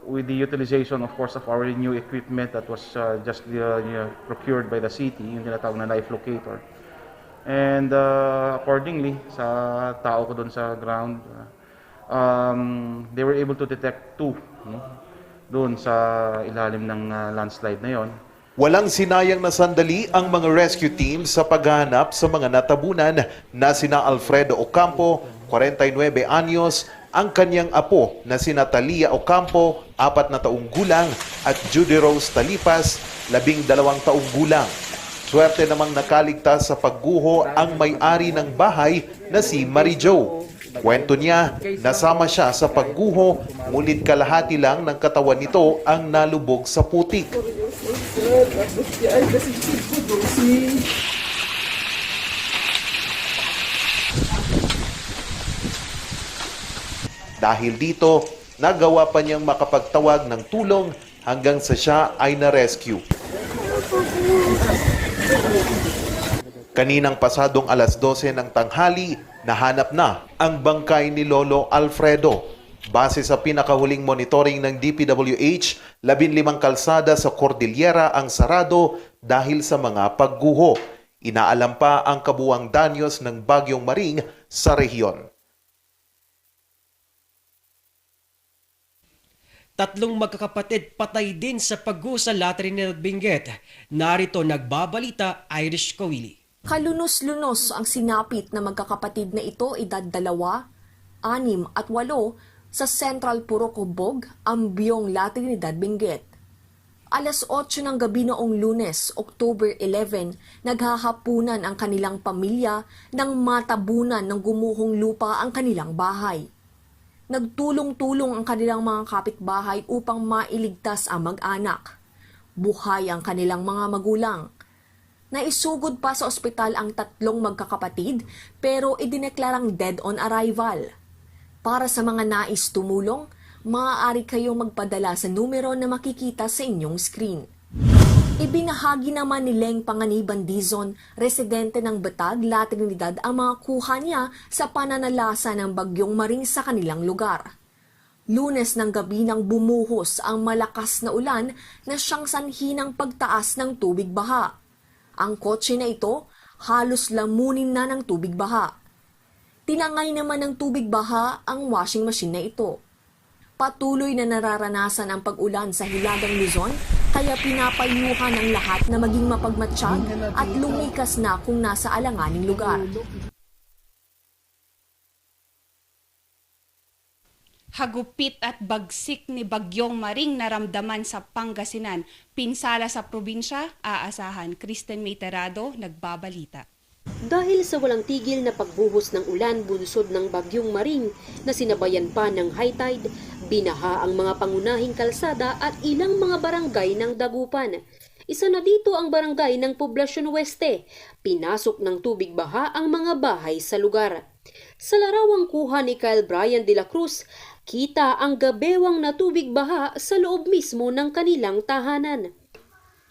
with the utilization, of course, of our new equipment that was just procured by the city, yung tinatawag na life locator. And accordingly, sa tao ko doon sa ground, they were able to detect 2 doon sa ilalim ng landslide na yon. Walang sinayang na sandali ang mga rescue teams sa paghahanap sa mga natabunan na sina Alfredo Ocampo, 49 anyos, ang kanyang apo na sina Talia Ocampo, 4 na taong gulang, at Judy Rose Talipas, 12 taong gulang. Swerte namang nakaligtas sa pagguho ang may-ari ng bahay na si Mary Jo. Kwento niya, nasama siya sa pagguho, ngunit kalahati lang ng katawan nito ang nalubog sa putik. Dahil dito, nagawa pa niyang makapagtawag ng tulong hanggang sa siya ay na-rescue. Kaninang pasadong alas 12 ng tanghali, nahanap na ang bangkay ni Lolo Alfredo. Base sa pinakahuling monitoring ng DPWH, 15 kalsada sa Cordillera ang sarado dahil sa mga pagguho. Inaalam pa ang kabuuang danyos ng Bagyong Maring sa rehiyon. 3 magkakapatid patay din sa pagguho sa Latrina at Benguet. Narito nagbabalita Irish Kawili. Kalunos-lunos ang sinapit na magkakapatid na ito, edad 2, 6 at 8 sa Central Purocobog, Ambyong, Latinidad, Benguet. Alas 8 ng gabi noong Lunes, October 11, naghahapunan ang kanilang pamilya nang matabunan ng gumuhong lupa ang kanilang bahay. Nagtulong-tulong ang kanilang mga kapitbahay upang mailigtas ang mag-anak. Buhay ang kanilang mga magulang. Naisugod pa sa ospital ang 3 magkakapatid pero idineklarang dead on arrival. Para sa mga nais tumulong, maaari kayong magpadala sa numero na makikita sa inyong screen. Ibinahagi naman ni Leng Panganiban Dizon, residente ng Batag, Latinidad, ang mga kuha niya sa pananalasa ng Bagyong Maring sa kanilang lugar. Lunes ng gabi nang bumuhos ang malakas na ulan na siyang sanhi ng pagtaas ng tubig baha. Ang kotse na ito halos lamunin na ng tubig baha. Tinangay naman ng tubig baha ang washing machine na ito. Patuloy na nararanasan ang pag-ulan sa Hilagang Luzon, kaya pinapayuhan ang lahat na maging mapagmatsyag at lumikas na kung nasa alanganing lugar. Hagupit at bagsik ni Bagyong Maring naramdaman sa Pangasinan. Pinsala sa probinsya, aasahan. Kristen Meiterado, nagbabalita. Dahil sa walang tigil na pagbuhos ng ulan bunsod ng Bagyong Maring na sinabayan pa ng high tide, binaha ang mga pangunahing kalsada at ilang mga barangay ng Dagupan. Isa na dito ang barangay ng Poblacion Oeste. Pinasok ng tubig baha ang mga bahay sa lugar. Sa larawang kuha ni Kyle Brian de la Cruz, kita ang gabewang na tubig baha sa loob mismo ng kanilang tahanan.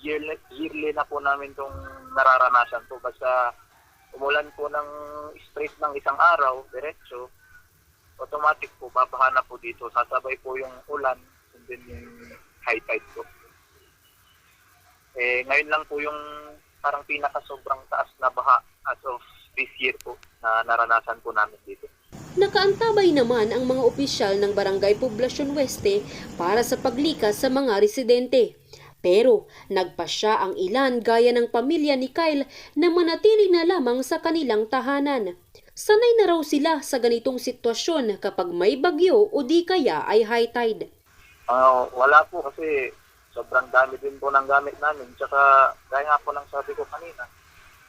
Yearly na po namin itong nararanasan po. Basta umulan po ng straight ng isang araw, diretso, automatic po, babaha na po dito. Sasabay po yung ulan and then yung high tide po. Ngayon lang po yung parang pinaka-sobrang taas na baha as of this year po na naranasan po namin dito. Nakaantabay naman ang mga opisyal ng Barangay Poblacion Oeste para sa paglikas sa mga residente. Pero nagpasya ang ilan gaya ng pamilya ni Kyle na manatili na lamang sa kanilang tahanan. Sanay na raw sila sa ganitong sitwasyon kapag may bagyo o di kaya ay high tide. Wala po kasi sobrang dami din po ng gamit namin. Tsaka gaya nga po ng sabi ko kanina,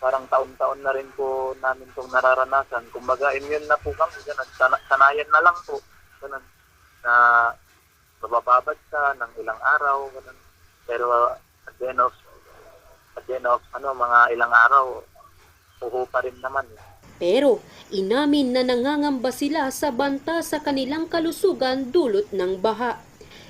parang taon-taon na rin po namin itong nararanasan. Kumbaga immune na po kami, ganun. Sanayan na lang po. Ganun. Na mabababad ka ng ilang araw. Ganun. Pero at the end of mga ilang araw, puho pa rin naman. Pero inamin na nangangamba sila sa banta sa kanilang kalusugan dulot ng baha.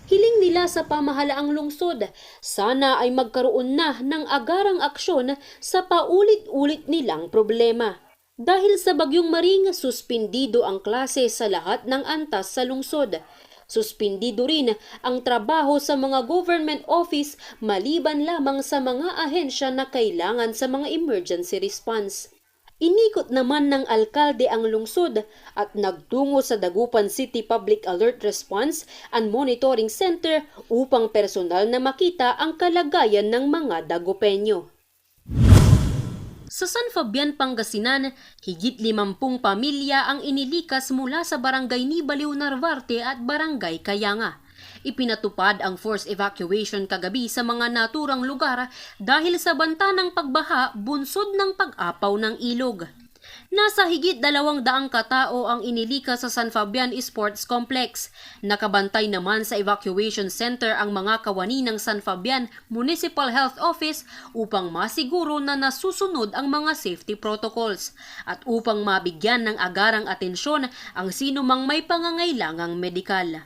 Hiling nila sa pamahalaang lungsod, sana ay magkaroon na ng agarang aksyon sa paulit-ulit nilang problema. Dahil sa Bagyong Maring, suspindido ang klase sa lahat ng antas sa lungsod. Suspindido rin ang trabaho sa mga government office maliban lamang sa mga ahensya na kailangan sa mga emergency response. Inikot naman ng alkalde ang lungsod at nagtungo sa Dagupan City Public Alert Response and Monitoring Center upang personal na makita ang kalagayan ng mga Dagupeño. Sa San Fabian, Pangasinan, higit 50 pamilya ang inilikas mula sa barangay Nibaliw, Narvarte at barangay Kayanga. Ipinatupad ang forced evacuation kagabi sa mga naturang lugar dahil sa banta ng pagbaha bunsod ng pag-apaw ng ilog. Nasa higit 200 katao ang inilikas sa San Fabian Sports Complex. Nakabantay naman sa evacuation center ang mga kawani ng San Fabian Municipal Health Office upang masiguro na nasusunod ang mga safety protocols at upang mabigyan ng agarang atensyon ang sinumang may pangangailangang medikal.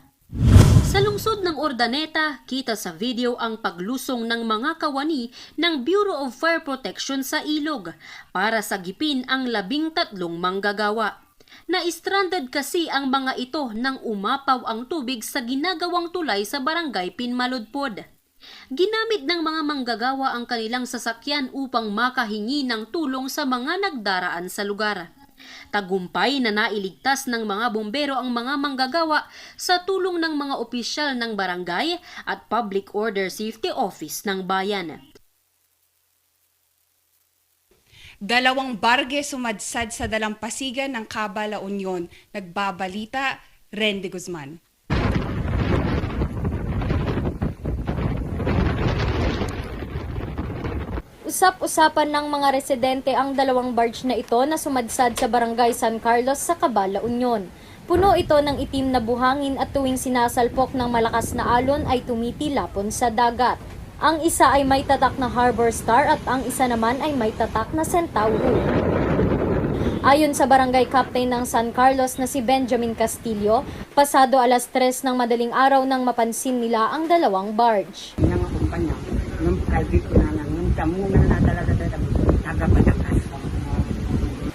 Sa lungsod ng Urdaneta, kita sa video ang paglusong ng mga kawani ng Bureau of Fire Protection sa ilog para sagipin ang 13 manggagawa. Na-stranded kasi ang mga ito nang umapaw ang tubig sa ginagawang tulay sa barangay Pinmaludpod. Ginamit ng mga manggagawa ang kanilang sasakyan upang makahingi ng tulong sa mga nagdaraan sa lugar. Tagumpay na nailigtas ng mga bombero ang mga manggagawa sa tulong ng mga opisyal ng barangay at Public Order Safety Office ng bayan. 2 barge sumadsad sa dalampasigan ng Caba, La Union. Nagbabalita, Randy Guzman. Usap-usapan ng mga residente ang 2 barge na ito na sumadsad sa barangay San Carlos sa Caba, La Union. Puno ito ng itim na buhangin at tuwing sinasalpok ng malakas na alon ay tumitilapon sa dagat. Ang isa ay may tatak na Harbor Star at ang isa naman ay may tatak na Centauro. Ayon sa barangay captain ng San Carlos na si Benjamin Castillo, pasado 3:00 ng madaling araw nang mapansin nila ang 2 barge.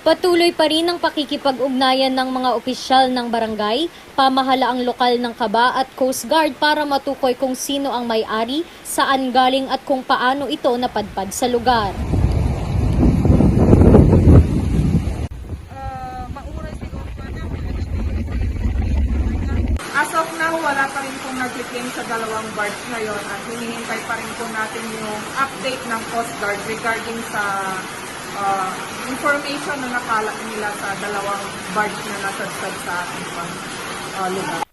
Patuloy pa rin ang pakikipag-ugnayan ng mga opisyal ng barangay, pamahalaang lokal ng Caba at Coast Guard para matukoy kung sino ang may-ari, saan galing at kung paano ito napadpad sa lugar. As of now, wala pa rin pong nag-claim sa 2 barge ngayon at hinihintay pa rin po natin yung update ng Coast Guard regarding sa information na nakalap nila sa 2 barge na nasadsad sa ating lugar.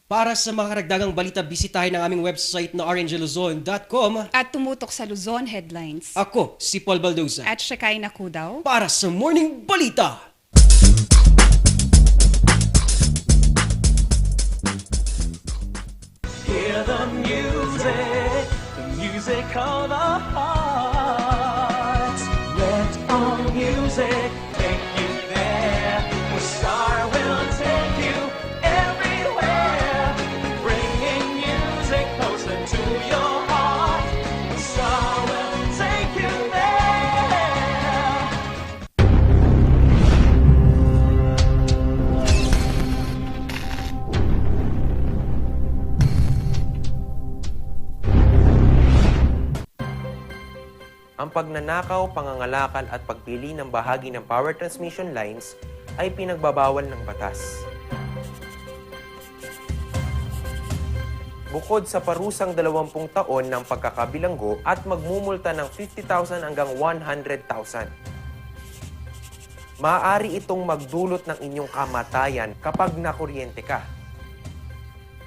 Para sa mga karagdagang balita, bisitahin ang aming website na rngluzon.com at tumutok sa Luzon Headlines. Ako, si Paul Baldoza. At Shekay Nakudaw. Para sa Morning Balita! Hear the the music of our hearts. Let our music take you there, where Star will take you everywhere, bringing music closer to your heart. Star will take you there. Ang pagnanakaw, pangangalakal at pagpili ng bahagi ng power transmission lines ay pinagbabawal ng batas. Bukod sa parusang 20 taon ng pagkakabilanggo at magmumulta ng 50,000 hanggang 100,000. Maaari itong magdulot ng inyong kamatayan kapag nakuryente ka.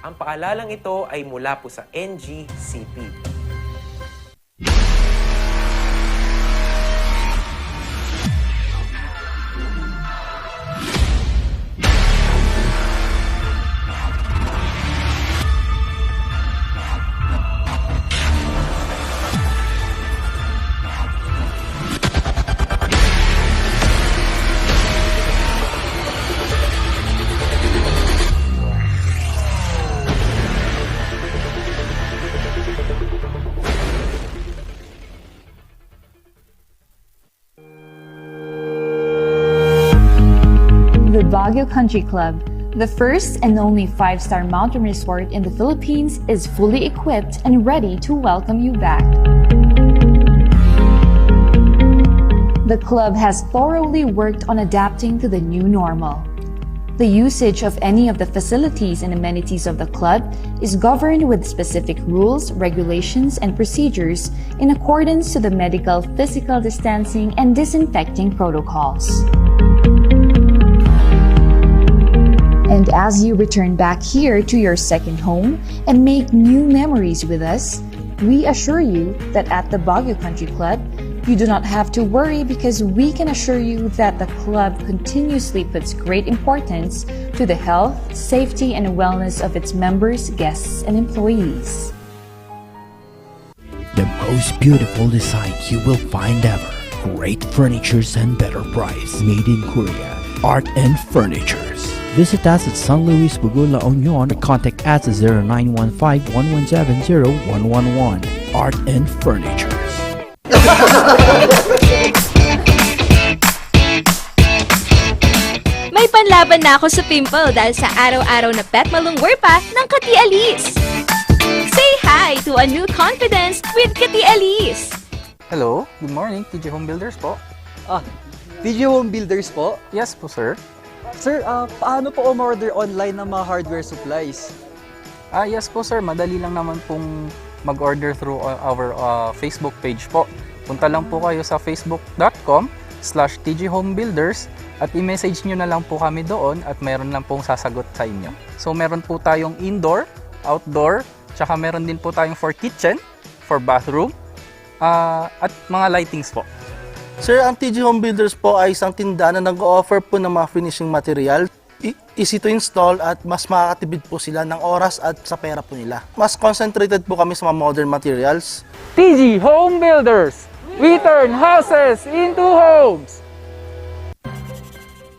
Ang paalalang ito ay mula po sa NGCP. The Baguio Country Club, the first and only 5-star mountain resort in the Philippines, is fully equipped and ready to welcome you back. The club has thoroughly worked on adapting to the new normal. The usage of any of the facilities and amenities of the club is governed with specific rules, regulations, and procedures in accordance to the medical, physical distancing, and disinfecting protocols. And as you return back here to your second home and make new memories with us, we assure you that at the Baguio Country Club, you do not have to worry because we can assure you that the club continuously puts great importance to the health, safety, and wellness of its members, guests, and employees. The most beautiful design you will find ever. Great furnitures and better price. Made in Korea. Art and Furnitures. Visit us at San Luis Bugul, La Union, or contact us at 0915-117-0111. Art and Furnitures. May panlaban na ako sa pimple dahil sa araw-araw na pet malungwer pa ng Kati Alice. Say hi to a new confidence with Kati Alice. Hello, good morning, TG Home Builders po. TG Home Builders po? Yes po, sir. Sir, paano po umorder online ng mga hardware supplies? Yes po, sir. Madali lang naman pong mag-order through our Facebook page po. Punta lang po kayo sa facebook.com/tghomebuilders at i-message nyo na lang po kami doon at meron lang pong sasagot sa inyo. So meron po tayong indoor, outdoor, tsaka meron din po tayong for kitchen, for bathroom, at mga lightings po. Sir, ang TG Home Builders po ay isang tindahan na nag-o-offer po ng mga finishing material. Easy to install at mas makakatipid po sila ng oras at sa pera po nila. Mas concentrated po kami sa mga modern materials. TG Home Builders! We turn houses into homes!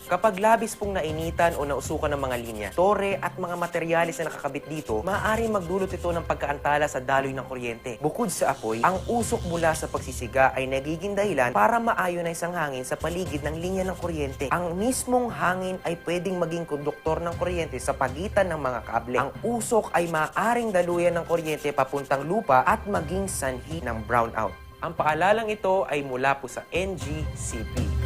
Kapag labis pong nainitan o nausukan ng mga linya, tore at mga materyales na nakakabit dito, maaaring magdulot ito ng pagkaantala sa daloy ng kuryente. Bukod sa apoy, ang usok mula sa pagsisiga ay nagiging dahilan para ma-ionize ang hangin sa paligid ng linya ng kuryente. Ang mismong hangin ay pwedeng maging konduktor ng kuryente sa pagitan ng mga kable. Ang usok ay maaaring daluyan ng kuryente papuntang lupa at maging sanhi ng brownout. Ang paalalang ito ay mula po sa NGCP.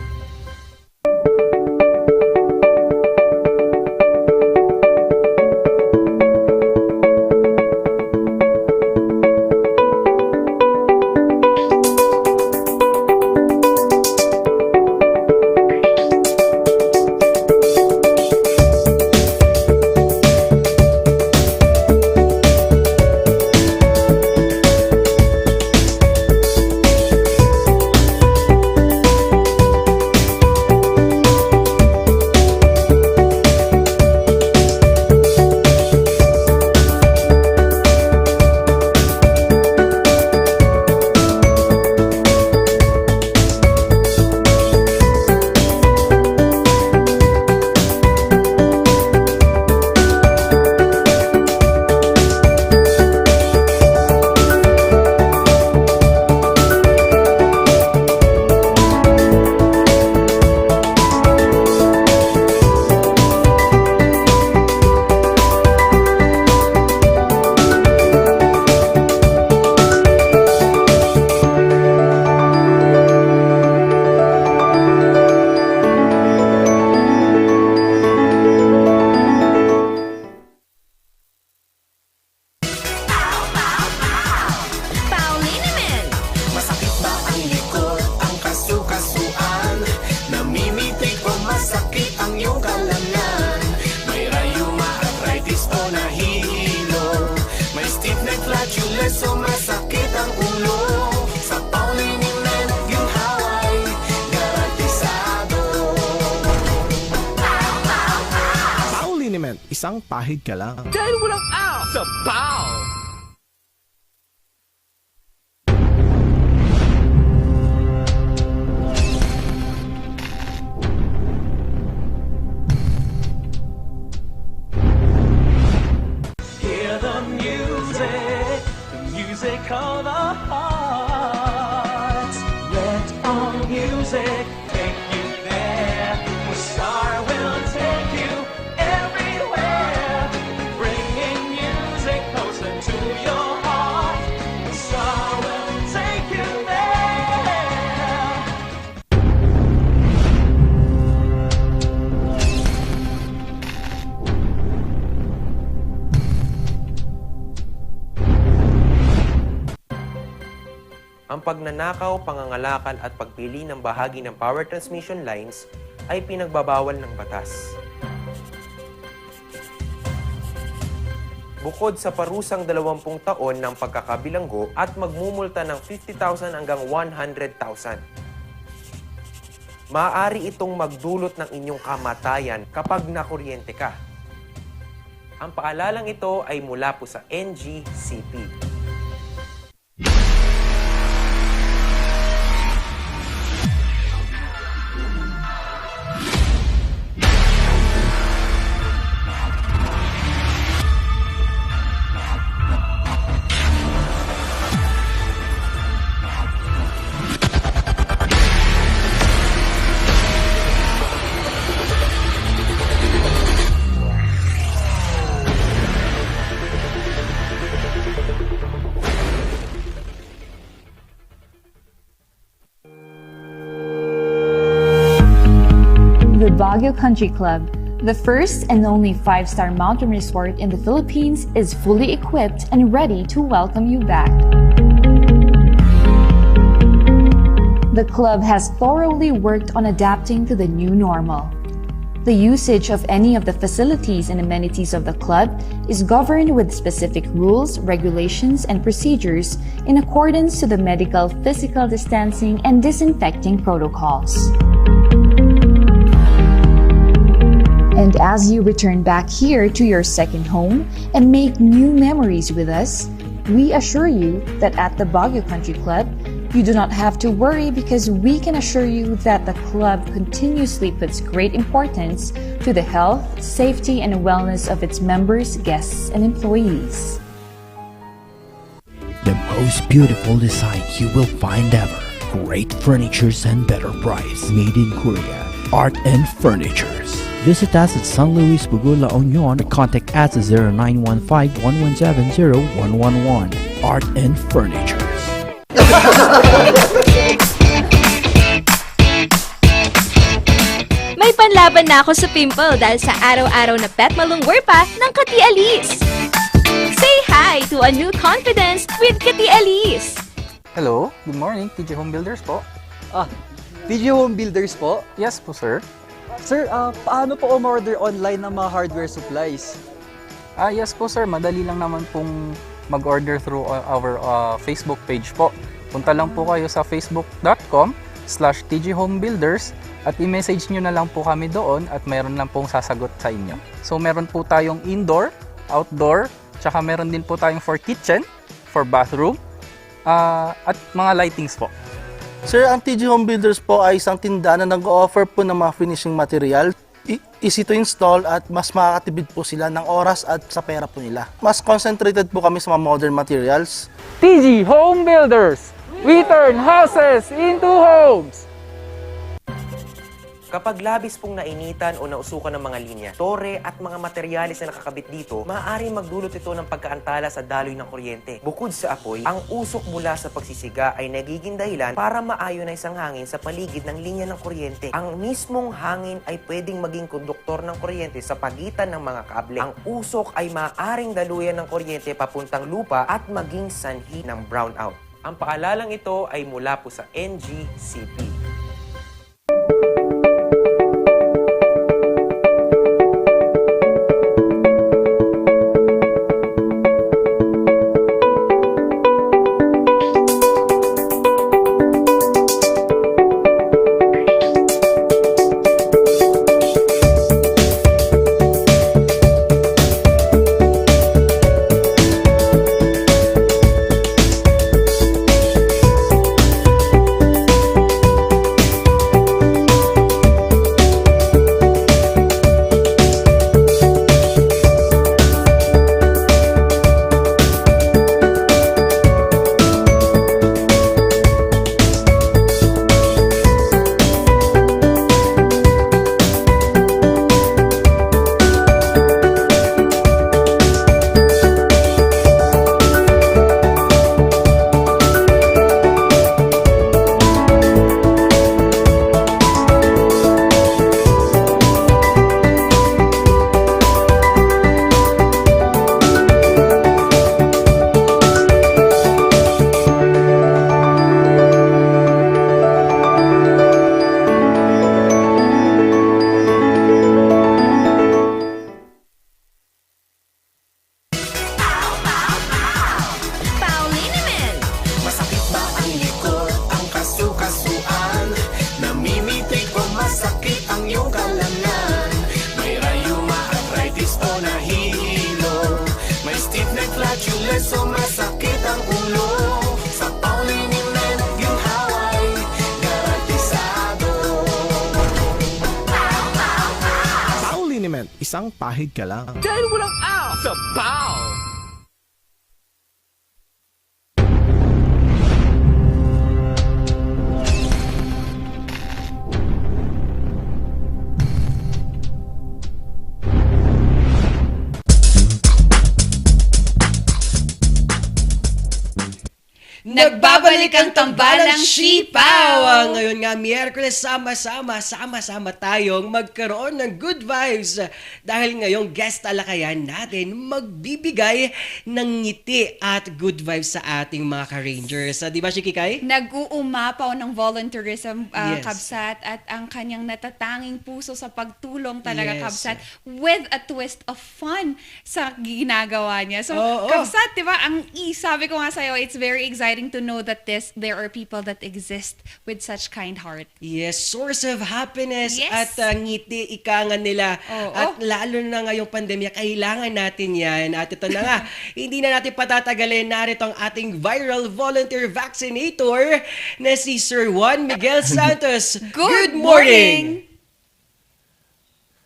isang pahid ka lang. Dahil walang out sa POW! Hear the music of the heart. Let all music take you there. The star will take you everywhere. Bringing music closer to your heart. The star will take you there. Ang pagnanakaw, pangangalakal at pagpili ng bahagi ng power transmission lines ay pinagbabawal ng batas. Bukod sa parusang 20 taon ng pagkakabilanggo at magmumulta ng 50,000 hanggang 100,000. Maaari itong magdulot ng inyong kamatayan kapag nakuryente ka. Ang paalalang ito ay mula po sa NGCP. The Baguio Country Club, the first and only 5-star mountain resort in the Philippines, is fully equipped and ready to welcome you back. The club has thoroughly worked on adapting to the new normal. The usage of any of the facilities and amenities of the club is governed with specific rules, regulations, and procedures in accordance to the medical, physical distancing, and disinfecting protocols. And as you return back here to your second home and make new memories with us, we assure you that at the Baguio Country Club, you do not have to worry because we can assure you that the club continuously puts great importance to the health, safety, and wellness of its members, guests, and employees. The most beautiful design you will find ever. Great furnitures and better price. Made in Korea. Art and Furnitures. Visit us at San Luis Bugo, La Union. Contact us at 0915-117-0111. Art and Furnitures. May panlaban na ako sa pimple dahil sa araw-araw na pet malungwer pa ng Kati Alice. Say hi to a new confidence with Kati Alice. Hello, good morning, TG Home Builders po. TG Home Builders po? Yes po, sir. Sir, paano po umorder online ng mga hardware supplies? Yes po, sir. Madali lang naman pong mag-order through our Facebook page po. Punta lang po kayo sa facebook.com/tghomebuilders at i-message nyo na lang po kami doon at meron lang pong sasagot sa inyo. So meron po tayong indoor, outdoor, tsaka meron din po tayong for kitchen, for bathroom, at mga lightings po. Sir, ang TG Home Builders po ay isang tindahan na nag-offer po ng mga finishing material. Easy to install at mas makakatipid po sila ng oras at sa pera po nila. Mas concentrated po kami sa mga modern materials. TG Home Builders! We turn houses into homes! Kapag labis pong nainitan o nausukan ng mga linya, tore at mga materyales na nakakabit dito, maaaring magdulot ito ng pagkaantala sa daloy ng kuryente. Bukod sa apoy, ang usok mula sa pagsisiga ay nagiging dahilan para ma-ionize ang hangin sa paligid ng linya ng kuryente. Ang mismong hangin ay pwedeng maging konduktor ng kuryente sa pagitan ng mga kable. Ang usok ay maaaring daluyan ng kuryente papuntang lupa at maging sanhi ng brownout. Ang paalalang ito ay mula po sa NGCP. Stiff neck flatulence o masakit ang ulo. Sa Pauliniment yung haway garantisado. Pauliniment, isang pahid ka lang. Dahil walang out sa Pau! Nagbabalik ang tambalang sipaw! Ngayon nga, Miyerkules, sama-sama tayong magkaroon ng good vibes. Dahil ngayong guest talakayan natin magbibigay ng ngiti at good vibes sa ating mga ka-Rangers. Di ba, Shikikay? Nag-uumapaw ng volunteerism, Yes. Kabsat, at ang kanyang natatanging puso sa pagtulong talaga, Yes. Kabsat, with a twist of fun sa ginagawa niya. So, Oo. Kabsat, di ba, sabi ko nga sa'yo, it's very exciting to know that there are people that exist with such kind heart. Yes, source of happiness Yes. at ngiti, ikangan nila. Oo. At lalo na ngayong pandemya, kailangan natin yan. At ito na nga, hindi na natin patatagalin. Narito ang ating viral volunteer vaccinator na si Sir Juan Miguel Santos. Good morning!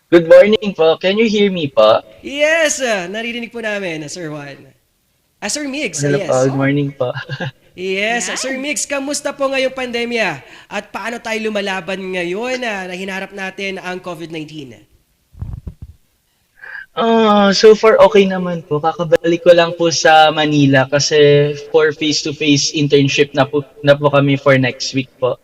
Good morning po. Can you hear me po? Yes, naririnig po namin, Sir Juan. Sir Mix, Hello yes. po. Good morning po. Yes, Sir Mix, kamusta po ngayong pandemya? At paano tayo lumalaban ngayon na hinarap natin ang COVID-19? So far okay naman po. Kakabalik ko lang po sa Manila kasi for face-to-face internship na po kami for next week po.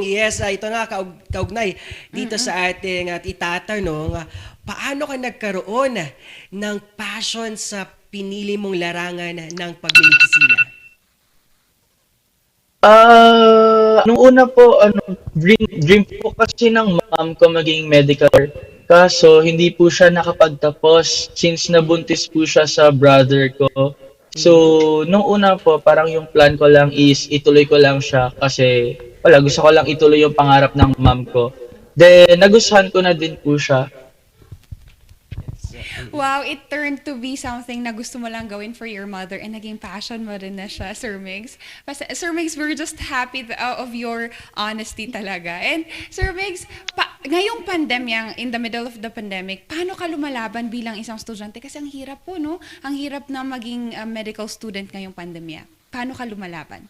Yes, ito nga, kaugnay dito sa ating itatanong, paano ka nagkaroon ng passion sa pinili mong larangan ng pagmimedisina? Nung una po, dream po kasi ng mom ko maging medical. Kaso, hindi po siya nakapagtapos since nabuntis po siya sa brother ko. So, nung una po, parang yung plan ko lang is ituloy ko lang siya kasi gusto ko lang ituloy yung pangarap ng mom ko. Then, nagustuhan ko na din po siya. Wow, it turned to be something na gusto mo lang gawin for your mother and naging passion mo rin na siya, Sir Migs. Sir Migs, we're just happy of your honesty talaga. And Sir Migs, ngayong pandemya, in the middle of the pandemic, paano ka lumalaban bilang isang estudyante? Kasi ang hirap po, no? Ang hirap na maging medical student ngayong pandemya. Paano ka lumalaban?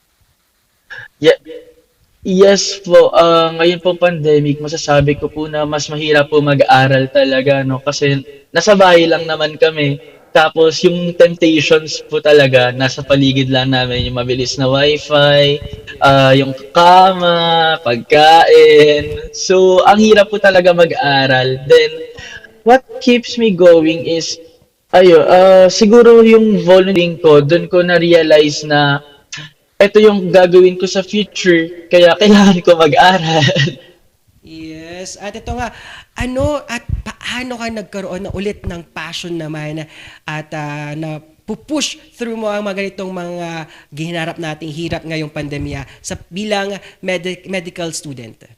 Yes po, ngayon po pandemic, masasabi ko po na mas mahirap po mag-aral talaga, no? Kasi nasa bahay lang naman kami. Tapos yung temptations po talaga, nasa paligid lang namin, yung mabilis na wifi, yung kama, pagkain. So, ang hirap po talaga mag-aral. Then, what keeps me going is, siguro yung volunteering ko, doon ko na-realize na ito yung gagawin ko sa future, kaya kailangan ko mag-aral. Yes, at ito nga, ano at paano ka nagkaroon na ulit ng passion naman at na pupush through mo ang mga ganitong mga gihinarap nating hirap ngayong pandemya sa bilang medical student?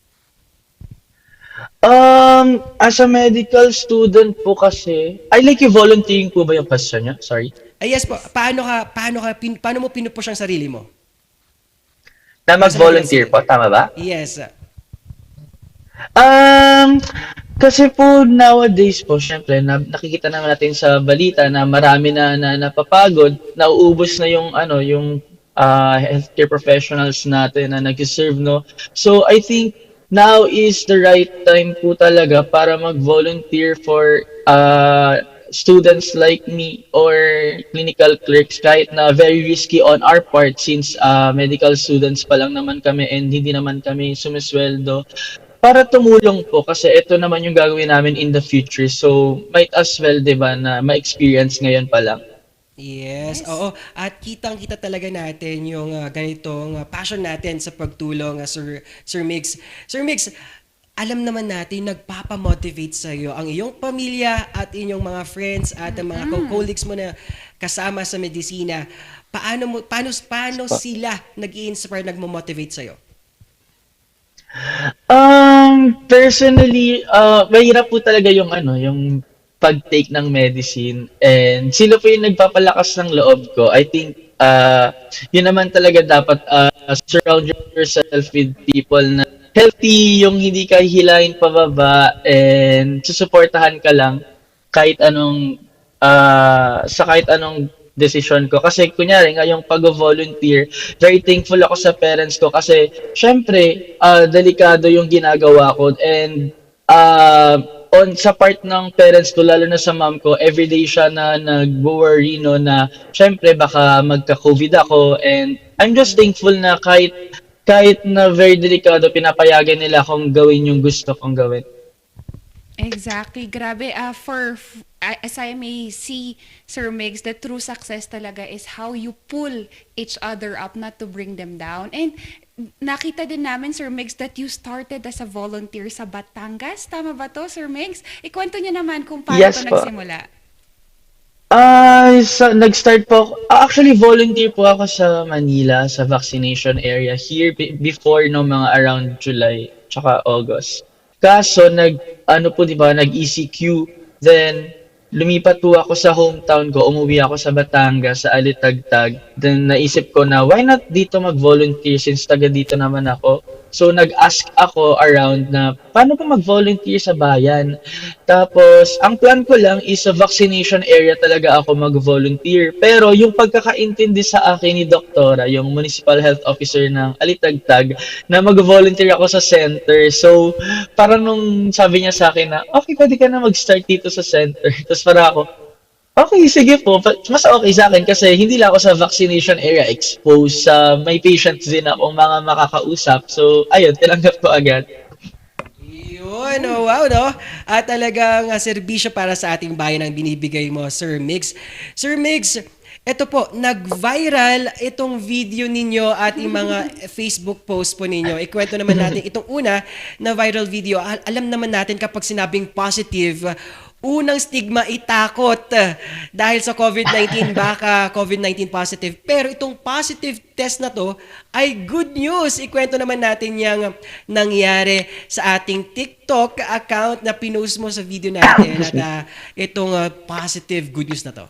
As a medical student po kasi, yung volunteering po ba yung question niya? Sorry. Yes po, paano mo pinupush ang sarili mo? Na mag-volunteer po, tama ba? Yes. Kasi po nowadays po, syempre, nakikita naman natin sa balita na marami na napapagod, nauubos na yung healthcare professionals natin na nag-serve, no? So I think now is the right time po talaga para mag-volunteer for students like me or clinical clerks, kahit na very risky on our part since medical students pa lang naman kami and hindi naman kami sumisweldo, para tumulong po kasi ito naman yung gagawin namin in the future. So might as well, di ba, na ma-experience ngayon pa lang. Yes, oo. At kitang-kita talaga natin yung ganitong passion natin sa pagtulong, Sir Migs. Sir Migs, alam naman natin, nagpapamotivate sa iyo ang iyong pamilya at inyong mga friends at ang mga colleagues mo na kasama sa medisina. Paano sila nag-i-inspire, nagmo-motivate sa iyo? Personally, mahirap po talaga yung pag-take ng medicine, and sila po yung nagpapalakas ng loob ko. I think yun naman talaga dapat, surround yourself with people na healthy, yung hindi ka hihilahin pababa, and susuportahan ka lang kahit anong sa kahit anong desisyon ko. Kasi kunyari nga yung pag-volunteer, very thankful ako sa parents ko kasi syempre, delikado yung ginagawa ko, and sa part ng parents ko, lalo na sa mom ko, everyday siya na nag-worry, no, na syempre baka magka-COVID ako, and I'm just thankful na kahit na very delikado, pinapayagan nila akong gawin yung gusto kong gawin. Exactly. Grabe. As I may see, Sir Migs, the true success talaga is how you pull each other up, not to bring them down. And nakita din namin, Sir Migs, that you started as a volunteer sa Batangas. Tama ba to, Sir Migs? Ikwento niyo naman kung paano Yes to po. nagsimula. Nag-start po actually volunteer po ako sa Manila, sa vaccination area here before no mga around July tsaka August. Kaso ano po 'di ba, nag-ECQ, then lumipat po ako sa hometown ko, umuwi ako sa Batangas, sa Alitagtag. Then naisip ko na why not dito mag-volunteer since taga dito naman ako. So nag-ask ako around na paano ba mag-volunteer sa bayan. Tapos ang plan ko lang is sa vaccination area talaga ako mag-volunteer. Pero yung pagkakaintindi sa akin ni Doktora, yung Municipal Health Officer ng Alitagtag, na mag-volunteer ako sa center. So parang nung sabi niya sa akin na, okay, pwede ka na mag-start dito sa center. Tapos para ako, okay, sige po. Mas okay sa akin kasi hindi lang ako sa vaccination area exposed, sa may patients din akong mga makakausap. So, ayun, tinanggap ko agad. Yun, oh, wow, no? At talagang serbisyo para sa ating bayan ang binibigay mo, Sir Migs. Sir Migs, ito po, nag-viral itong video ninyo at yung mga Facebook post po ninyo. Ikwento naman natin itong una na viral video. Alam naman natin kapag sinabing positive, unang stigma itakot dahil sa COVID-19, baka COVID-19 positive. Pero itong positive test na to ay good news. Ikwento naman natin yung nangyari sa ating TikTok account na pinost mo sa video natin at itong positive good news na to.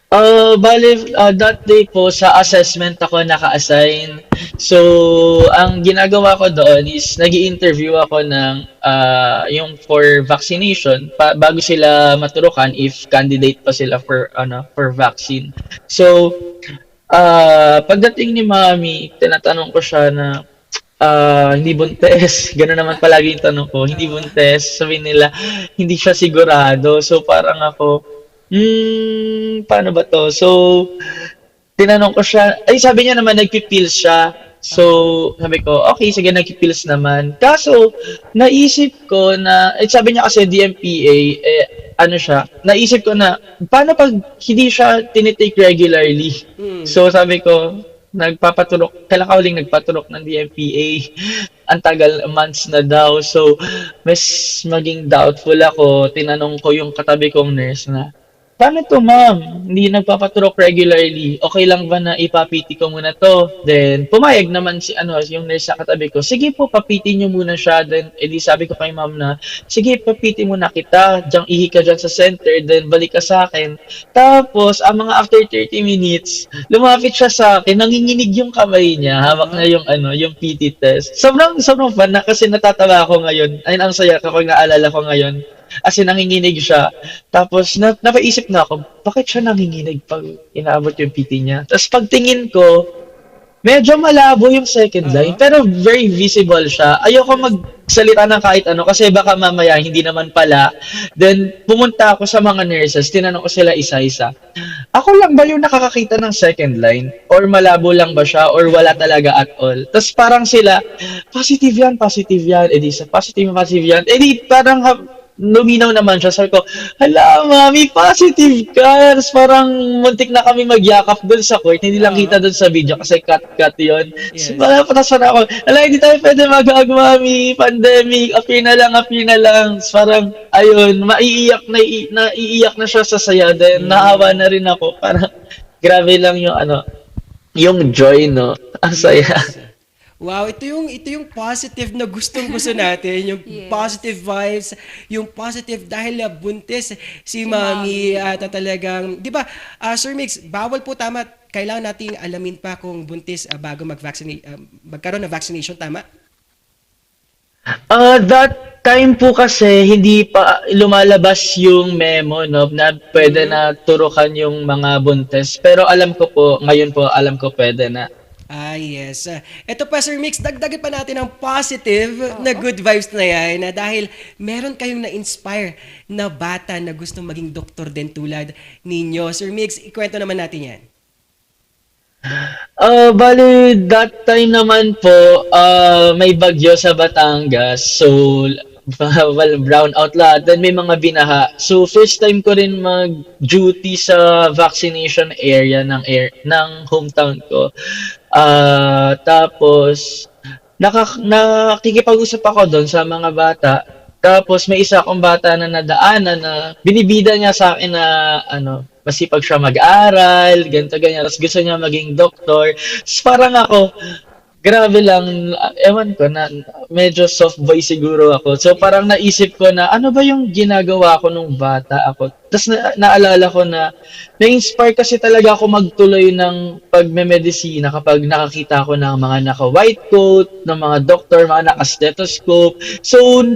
That day po sa assessment ako naka-assign. So, ang ginagawa ko doon is nag-i-interview ako ng yung for vaccination bago sila maturukan if candidate pa sila for vaccine. So, pagdating ni Mami, tinatanong ko siya na hindi buntes. Gano'n naman palagi yung tanong ko. Hindi buntes. Sabi nila, hindi siya sigurado. So, parang ako, paano ba to? So, tinanong ko siya, sabi niya naman nagpipills siya. So, sabi ko, okay, sige, nagpipills naman. Kaso, naisip ko na, sabi niya kasi DMPA, naisip ko na, paano pag hindi siya tinitake regularly? So, sabi ko, kailan ka uling nagpaturok ng DMPA? Ang tagal, months na daw. So, mas maging doubtful ako. Tinanong ko yung katabi kong nurse na, paano to, ma'am? Hindi nagpapaturok regularly. Okay lang ba na ipapiti ko muna to? Then, pumayag naman yung nurse sa katabi ko. Sige po, papiti nyo muna siya. Then, edi sabi ko kay ma'am na, sige, papiti muna kita. Ihi ka dyan sa center. Then, balik ka sa akin. Tapos, ang mga after 30 minutes, lumapit siya sa akin. Nanginginig yung kamay niya. Hawak na yung PT test. Sobrang fun na kasi natatawa ako ngayon. Ayun, ang saya kapag naalala ko ngayon. As in, nanginginig siya. Tapos, napaisip na ako, bakit siya nanginginig pag inaabot yung PT niya? Tapos, pagtingin ko, medyo malabo yung second line, pero very visible siya. Ayoko magsalita ng kahit ano, kasi baka mamaya, hindi naman pala. Then, pumunta ako sa mga nurses, tinanong ko sila isa-isa. Ako lang ba yung nakakakita ng second line? Or malabo lang ba siya? Or wala talaga at all? Tapos parang sila, positive yan. Edi sa positive yan. Edi parang luminaw naman siya. Sabi ko, hala, mami, positive ka. Tapos parang muntik na kami magyakap dun sa court. Hindi lang kita dun sa video kasi cut yun. Yes. So, patasan ako. Hala, hindi tayo pwede mag-hug, mami. Pandemic. Appear na lang. So, parang, ayun, naiiyak na siya sa saya. Then, naawa na rin ako. Parang, grabe lang yung joy, no? Ang saya. Wow, ito yung positive na gustong-gusto natin, yung Yes. positive vibes, yung positive dahil buntis si Mami, Mami at talagang, 'di ba? Sir Mix, bawal po tama, kailangan nating alamin pa kung buntis bago mag-vaccinate magkaroon ng vaccination, tama? That time po kasi hindi pa lumalabas yung memo, no, na pwede na turukan yung mga buntis. Pero alam ko po, ngayon po alam ko pwede na. Yes. Ito pa, Sir Mix, dagdagan pa natin ang positive na good vibes na yan dahil meron kayong na-inspire na bata na gusto maging doktor din tulad ninyo. Sir Mix, ikwento naman natin yan. Bali, that time naman po, may bagyo sa Batangas. So, well, brown out lahat. Then may mga binaha. So, first time ko rin mag-duty sa vaccination area ng hometown ko. Tapos, nakikipag-usap ako doon sa mga bata. Tapos may isa akong bata na nadaanan na binibida niya sa akin na ano, masipag siya mag-aral, ganito ganyan. Tapos gusto niya maging doktor. Tapos parang ako, grabe lang, ewan ko na medyo soft boy siguro ako. So parang naisip ko na ano ba yung ginagawa ko nung bata ako. Tapos naalala ko na na-inspire kasi talaga ako magtuloy ng pagmemedisina kapag nakakita ko ng mga naka-white coat, ng mga doktor, mga naka-stethoscope. So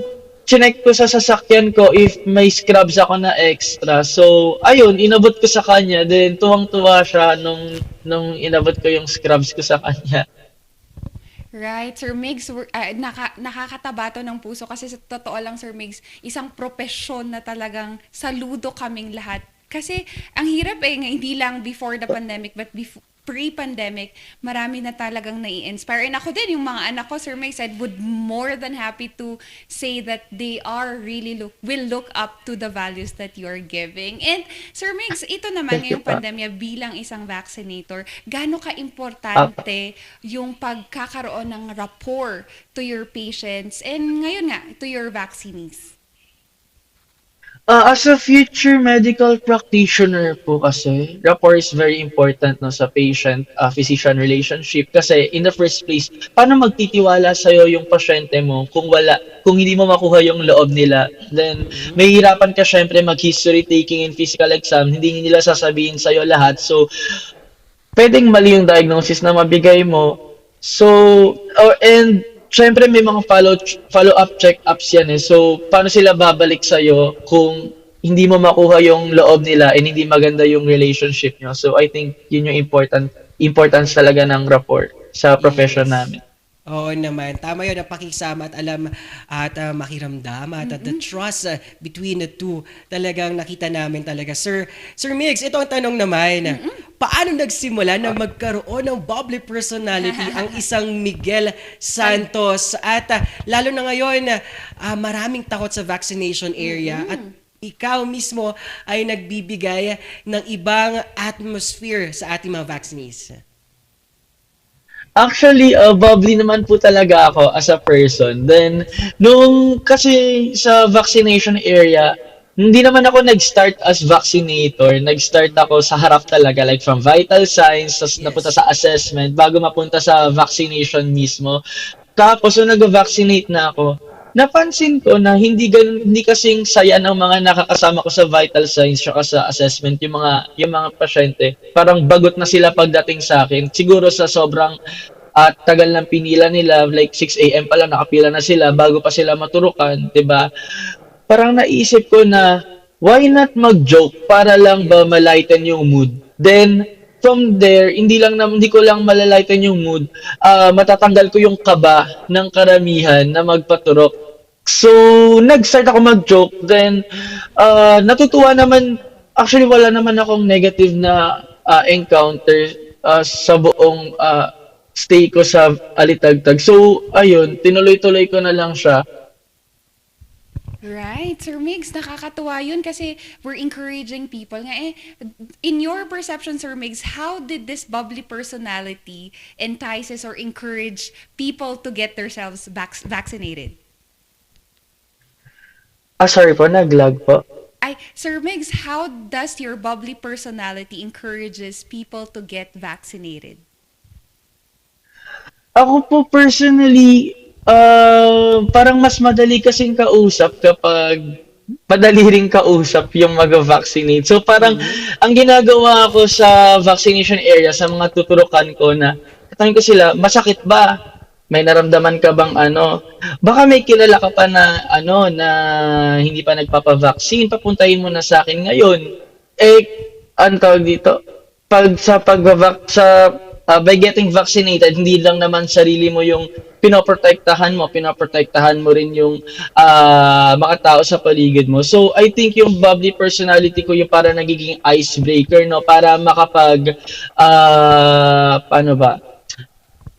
chinek ko sa sasakyan ko if may scrubs ako na extra. So, ayun, inabot ko sa kanya. Then, tuwang-tuwa siya nung inabot ko yung scrubs ko sa kanya. Right, Sir Migs, nakakataba to ng puso kasi sa totoo lang, Sir Migs, isang propesyon na talagang saludo kaming lahat. Kasi ang hirap hindi lang before the pandemic but pre-pandemic, marami na talagang nai-inspire. And ako din, yung mga anak ko, Sir Migs, would more than happy to say that they are really will look up to the values that you're giving. And Sir Migs, ito naman ngayong pandemya bilang isang vaccinator, gaano ka-importante yung pagkakaroon ng rapport to your patients and ngayon nga, to your vaccinees? As a future medical practitioner po kasi, rapport is very important no sa patient-physician relationship kasi in the first place, paano magtitiwala sa'yo yung pasyente mo kung hindi mo makuha yung loob nila? Then, mahihirapan ka syempre mag-history taking and physical exam, hindi nila sasabihin sa'yo lahat. So, pwedeng mali yung diagnosis na mabigay mo. So, and syempre may mga follow-up check-ups yan eh. So, paano sila babalik sa'yo kung hindi mo makuha yung loob nila and hindi maganda yung relationship nyo. So, I think yun yung importance talaga ng rapport sa profession namin. Oo naman. Tama yun, ang pakisama at alam at makiramdam at the trust between the two. Talagang nakita namin talaga. Sir Migs, ito ang tanong naman. Paano nagsimula na magkaroon ng bubbly personality ang isang Miguel Santos? At lalo na ngayon, maraming takot sa vaccination area at ikaw mismo ay nagbibigay ng ibang atmosphere sa ating mga vaccinees. Actually, bubbly naman po talaga ako as a person. Then, kasi sa vaccination area, hindi naman ako nag-start as vaccinator. Nag-start ako sa harap talaga, like from vital signs, tapos napunta sa assessment, bago mapunta sa vaccination mismo. Tapos, nung nag-vaccinate na ako, napansin ko na hindi kasing saya ng mga nakakasama ko sa vital signs at sa assessment yung mga pasyente. Parang bagot na sila pagdating sa akin. Siguro sa sobrang tagal ng pinila nila, like 6 AM pa lang nakapila na sila bago pa sila maturukan, 'di ba? Parang naisip ko na why not mag-joke para lang ba malighten yung mood. Then from there, hindi ko lang malalighten yung mood, matatanggal ko yung kaba ng karamihan na magpaturok. So, nag-start ako mag-joke. Then, natutuwa naman, actually wala naman akong negative na encounter sa buong stay ko sa Balitaktakan. So, ayun, tinuloy-tuloy ko na lang siya. Right. Sir Migs, nakakatuwa yun kasi we're encouraging people. In your perception, Sir Migs, how did this bubbly personality entices or encourage people to get themselves vaccinated? Sorry po, nag-lag po. Sir Migs, how does your bubbly personality encourages people to get vaccinated? Ako po personally, parang mas madali kasing kausap kapag madali ring kausap yung mag-vaccinate. So parang ang ginagawa ko sa vaccination area sa mga tuturukan ko na tatanungin ko sila, masakit ba? May naramdaman ka bang ano? Baka may kilala ka pa na ano na hindi pa nagpapa-vaccine, papuntahin mo na sa akin ngayon. Eh, ano tawag dito? Pag sa by getting vaccinated, hindi lang naman sarili mo yung pinoprotektahan mo rin yung mga tao sa paligid mo. So, I think yung bubbly personality ko yung para nagiging icebreaker, no? Para makapag, paano ba?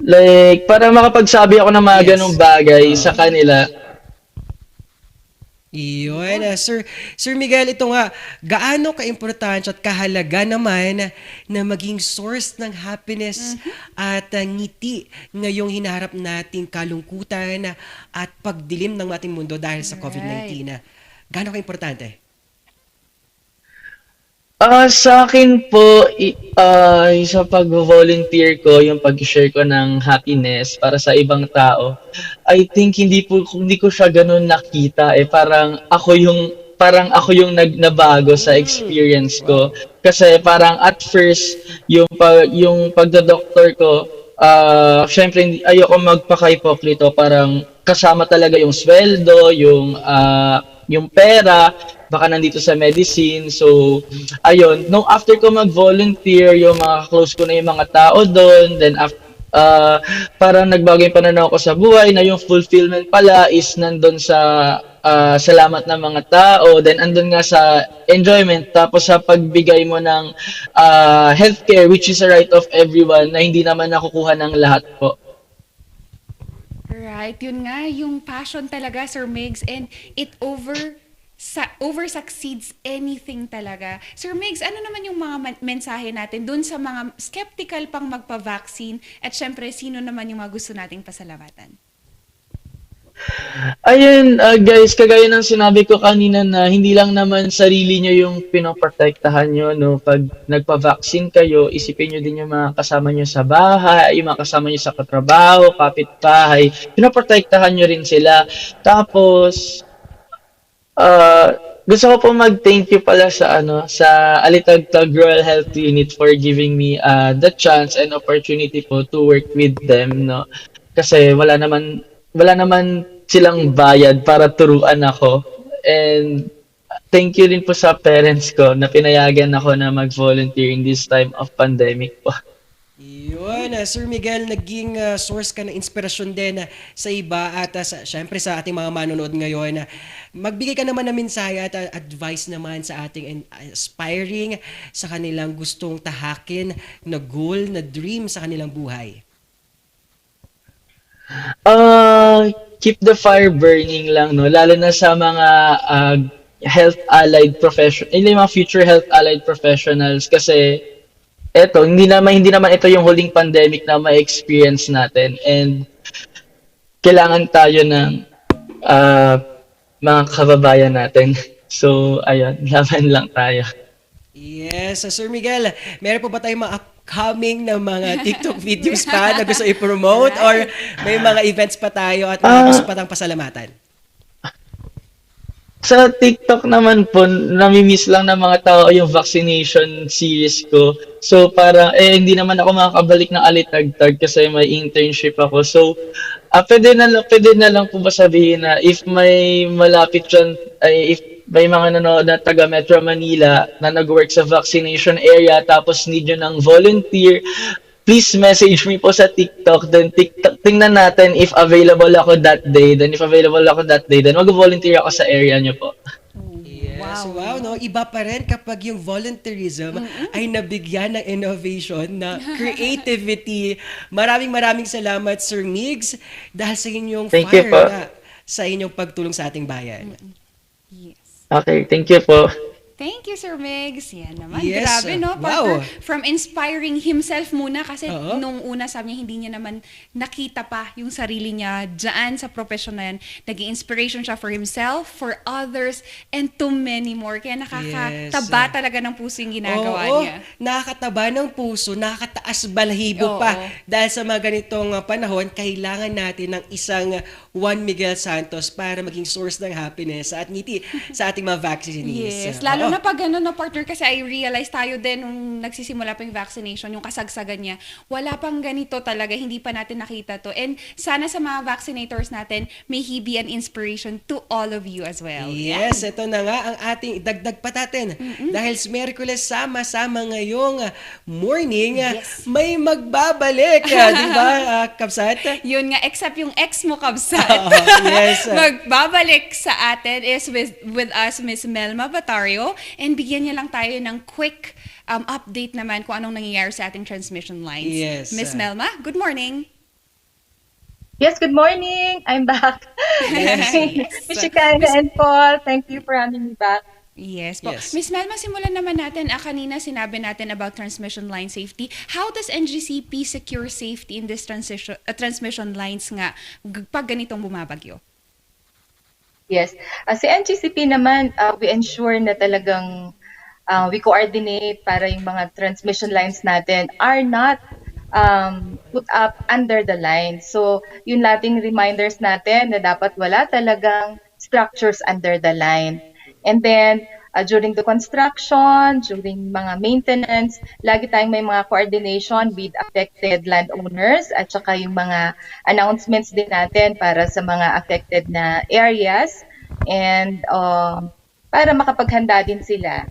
Like, para makapagsabi ako ng mga ganong bagay sa kanila. Iyon, Sir Miguel, ito nga, gaano ka-importante at kahalaga naman na maging source ng happiness at ngiti ngayong hinaharap nating kalungkutan at pagdilim ng ating mundo dahil sa COVID-19. Gaano ka-importante? Sa akin po, sa pag-volunteer ko, yung pag-share ko ng happiness para sa ibang tao, I think hindi ko siya ganun nakita parang ako yung nabago sa experience ko. Kasi parang at first yung pagdo-doktor ko, syempre ayoko magpaka-hipokrito, parang kasama talaga yung sweldo, yung pera, baka nandito sa medicine. So, ayun, nung after ko mag-volunteer, yung mga close ko na yung mga tao doon, then parang nagbago yung pananaw ko sa buhay, na yung fulfillment pala is nandun sa salamat ng mga tao, then andun nga sa enjoyment, tapos sa pagbigay mo ng healthcare, which is a right of everyone, na hindi naman nakukuha ng lahat po. Right, yun nga, yung passion talaga, Sir Migs, and it over succeeds anything talaga. Sir Migs, ano naman yung mga mensahe natin dun sa mga skeptical pang magpa-vaccine, at syempre, sino naman yung mga gusto nating pasalamatan? Ayun, guys, kagaya ng sinabi ko kanina na hindi lang naman sarili nyo yung pinoprotektahan nyo, no? Pag nagpa-vaccine kayo, isipin nyo din yung mga kasama nyo sa bahay, yung mga kasama nyo sa katrabaho, kapitbahay, pinoprotektahan nyo rin sila. Tapos, gusto ko po mag-thank you pala sa Balitaktakan Rural Health Unit for giving me the chance and opportunity po to work with them, no? Kasi wala naman silang bayad para turuan ako. And thank you rin po sa parents ko na pinayagan ako na mag-volunteer in this time of pandemic po. Yun, Sir Miguel, naging source ka ng inspirasyon din sa iba at syempre sa ating mga manonood ngayon. Magbigay ka naman ng mensahe at advice naman sa ating aspiring sa kanilang gustong tahakin na goal, na dream sa kanilang buhay. Keep the fire burning lang, no? Lalo na sa mga health allied professionals, yung mga future health allied professionals, kasi hindi naman ito yung huling pandemic na ma-experience natin, and kailangan tayo ng mga kababayan natin. So, ayun, laban lang tayo. Yes, Sir Miguel, meron po ba tayong mga upcoming na mga TikTok videos pa na gusto i-promote, or may mga events pa tayo at mga gusto pa tayong pasalamatan? Sa TikTok naman po, nami-miss lang ng mga tao yung vaccination series ko. So parang, hindi naman ako makakabalik ng Balitaktakan kasi may internship ako. So, pwede na lang po ba sabihin na if may malapit dyan, if may mga nanonood na taga Metro Manila na nag-work sa vaccination area tapos need nyo ng volunteer, please message me po sa TikTok. Then tingnan natin if available ako that day. Then if available ako that day, then mag-volunteer ako sa area nyo po. Yes, wow, no? Iba pa rin kapag yung volunteerism ay nabigyan ng innovation, na creativity. Maraming salamat, Sir Migs, dahil sa inyong fire na sa inyong pagtulong sa ating bayan. Okay, thank you po. Thank you, Sir Megs. Yan naman. Yes. Grabe, no? Wow. Partner, from inspiring himself muna kasi Oo. nung una sabi niya hindi niya naman nakita pa yung sarili niya dyan sa profession na yan. Naging inspiration siya for himself, for others, and to many more. Kaya nakakataba talaga ng puso yung ginagawa niya. Nakakataba ng puso, nakakataas balahibo pa. Dahil sa mga ganitong panahon, kailangan natin ng isang Juan Miguel Santos para maging source ng happiness at ngiti sa ating mga vaccinees. Yes, lalo na pag gano'n na partner kasi I realize tayo din nung nagsisimula pa yung vaccination, yung kasagsagan niya, wala pang ganito talaga, hindi pa natin nakita to. And sana sa mga vaccinators natin, may he be an inspiration to all of you as well. Yes, ito na nga ang ating dagdag pa natin. Dahil sa Miyerkules, sama-sama ngayong morning, may magbabalik. Di ba, Kabsat? Yun nga, except yung ex mo, Kabsat. Yes. Magbabalik sa atin is with us, Miss Melma Batario. And bigyan niya lang tayo ng quick update naman kung anong nangyayari sa ating transmission lines. Yes. Miss Melma, good morning. Yes, good morning. I'm back. Yes. Michikana and Paul, thank you for having me back. Yes po. Miss Melma, simulan naman natin. Kanina sinabi natin about transmission line safety. How does NGCP secure safety in this transmission lines nga pag ganitong bumabagyo? Yes. Si NGCP naman, we ensure na talagang we coordinate para yung mga transmission lines natin are not put up under the line. So, yun lating reminders natin na dapat wala talagang structures under the line. And then, during the construction, during mga maintenance, lagi tayong may mga coordination with affected landowners at saka yung mga announcements din natin para sa mga affected na areas and para makapaghanda din sila.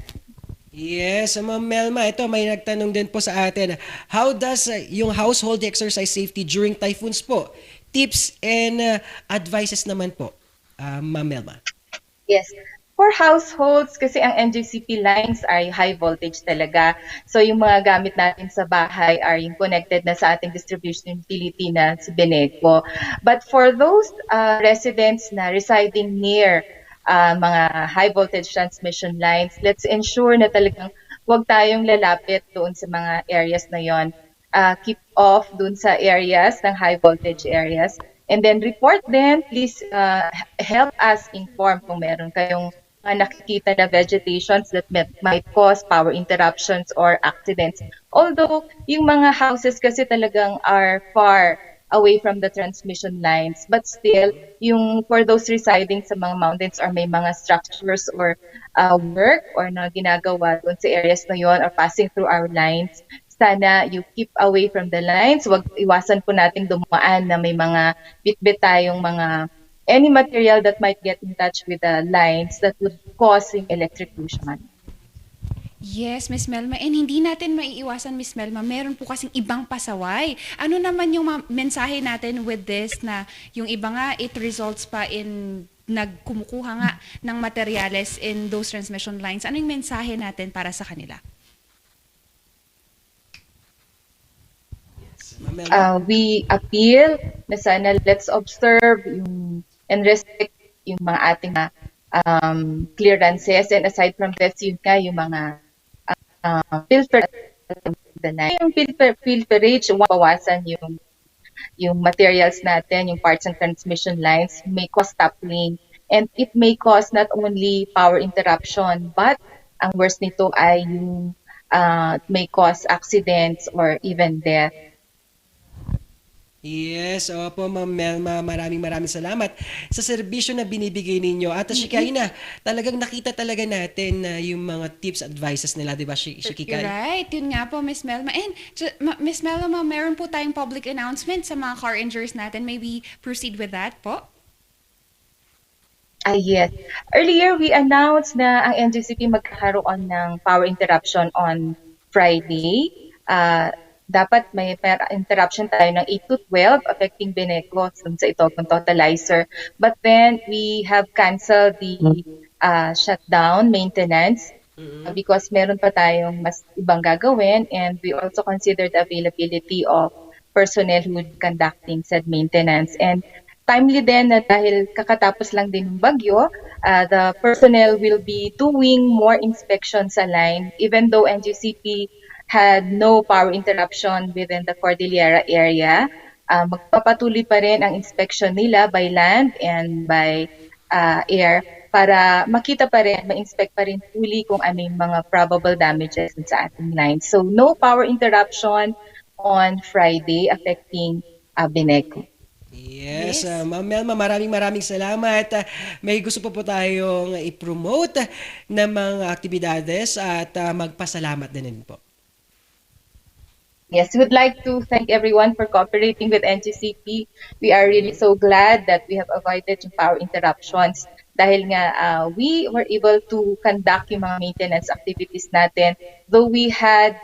Yes, Ma'am Melma, ito may nagtanong din po sa atin. How does yung household exercise safety during typhoons po? Tips and advices naman po, Ma'am Melma. Yes. For households, kasi ang NGCP lines ay high voltage talaga. So yung mga gamit natin sa bahay are yung connected na sa ating distribution utility na si Beneco. But for those residents na residing near mga high voltage transmission lines, let's ensure na talagang huwag tayong lalapit doon sa mga areas na yon. Keep off doon sa areas ng high voltage areas. And then report them. Please help us inform kung meron kayong nakikita na vegetations that might cause power interruptions or accidents. Although, yung mga houses kasi talagang are far away from the transmission lines. But still, yung for those residing sa mga mountains or may mga structures or work or na ginagawa doon sa areas na yon or passing through our lines, sana you keep away from the lines. Wag iwasan po nating dumaan na may mga bitbit tayong mga any material that might get in touch with the lines that would cause electrocution. Yes, Miss Melma. And hindi natin maiiwasan, Miss Melma. Meron po kasing ibang pasaway. Ano naman yung mensahe natin with this na yung iba nga, it results pa in nagkumukuha nga ng materyales in those transmission lines. Ano yung mensahe natin para sa kanila? We appeal na sana let's observe yung and respect yung mga ating clearances, and aside from that, yun nga yung mga filter yung filterage, bawasan yung materials natin, yung parts and transmission lines may cause toppling, and it may cause not only power interruption but ang worst nito ay yung may cause accidents or even death. Yes, opo Ma'am Melma, maraming salamat sa serbisyo na binibigay ninyo. At Shikina, talagang nakita talaga natin na yung mga tips, advices nila, di ba, Shikika? Right, yun nga po, Miss Melma. And Miss Melma, meron po tayong public announcement sa mga car injuries natin. Maybe proceed with that po? Yes. Earlier, we announced na ang NGCP magkakaroon ng power interruption on Friday. Dapat may interruption tayo ng 8 to 12 affecting Beneco sa Itogon totalizer. But then we have canceled the shutdown maintenance because meron pa tayong mas ibang gagawin, and we also considered the availability of personnel who would conducting said maintenance. And timely din na dahil kakatapos lang din ng bagyo, the personnel will be doing more inspections sa line even though NGCP had no power interruption within the Cordillera area. Magpapatuloy pa rin ang inspection nila by land and by air para makita pa rin, ma-inspect pa rin fully kung ano yung mga probable damages sa ating line. So no power interruption on Friday affecting Beneco. Yes, Ma'am Melma, maraming salamat. May gusto po tayong i-promote na mga aktibidades at magpasalamat din po. Yes, we would like to thank everyone for cooperating with NGCP. We are really so glad that we have avoided yung power interruptions dahil nga we were able to conduct yung mga maintenance activities natin. Though we had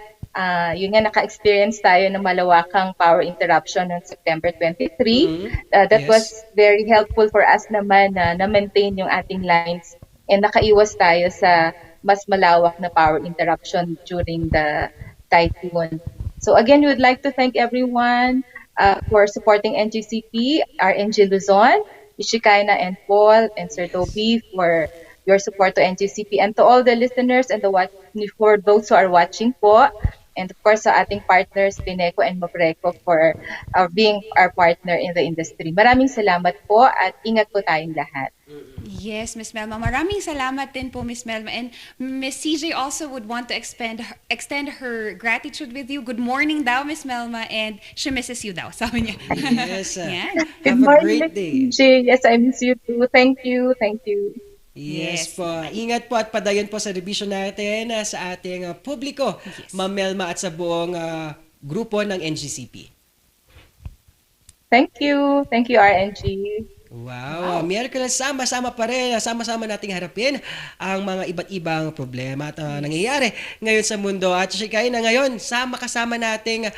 yun nga, naka-experience tayo ng malawakang power interruption noong September 23. That was very helpful for us naman na maintain yung ating lines and nakaiwas tayo sa mas malawak na power interruption during the typhoon. So again, we would like to thank everyone for supporting NGCP, RNG Luzon, Ishikaina and Paul, and Sir Toby for your support to NGCP, and to all the listeners and for those who are watching po. And of course, sa ating partners, Beneco and Mobreco for being our partner in the industry. Maraming salamat po at ingat po tayong lahat. Yes, Miss Melma. Maraming salamat din po, Miss Melma. And Miss CJ also would want to extend her gratitude with you. Good morning daw, Miss Melma, and she misses you daw, sabi niya. Yes. Good morning, Miss CJ. Yes, I miss you too. Thank you. Yes po. Ingat po at padayon po sa revision natin sa ating publiko, Ma'am Melma, at sa buong grupo ng NGCP. Thank you, RNG. Wow, Miyerkules, sama-sama pa rin, sama-sama nating harapin ang mga iba't ibang problema at nangyayari ngayon sa mundo. At kaya na ngayon, kasama nating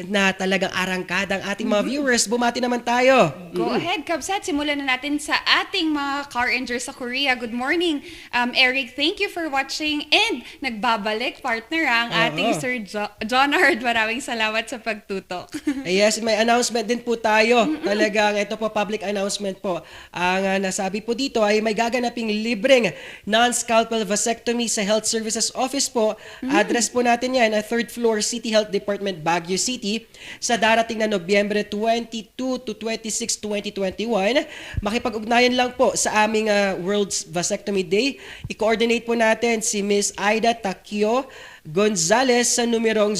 na talagang arangkada ang ating mga viewers. Bumati naman tayo. Go ahead, Kabsat. Simulan na natin sa ating mga car rangers sa Korea. Good morning, Eric. Thank you for watching. And nagbabalik, partner, ang ating Sir John Hard. Maraming salamat sa pagtutok. Yes, may announcement din po tayo. Talagang ito po, public announcement po. Ang nasabi po dito ay may gaganaping libreng non-scalpel vasectomy sa Health Services Office po. Address po natin yan, 3rd floor, City Health Department, Baguio City, sa darating na Nobyembre 22 to 26, 2021. Makipag-ugnayan lang po sa aming World's Vasectomy Day. I-coordinate po natin si Miss Aida Takio Gonzalez sa numerong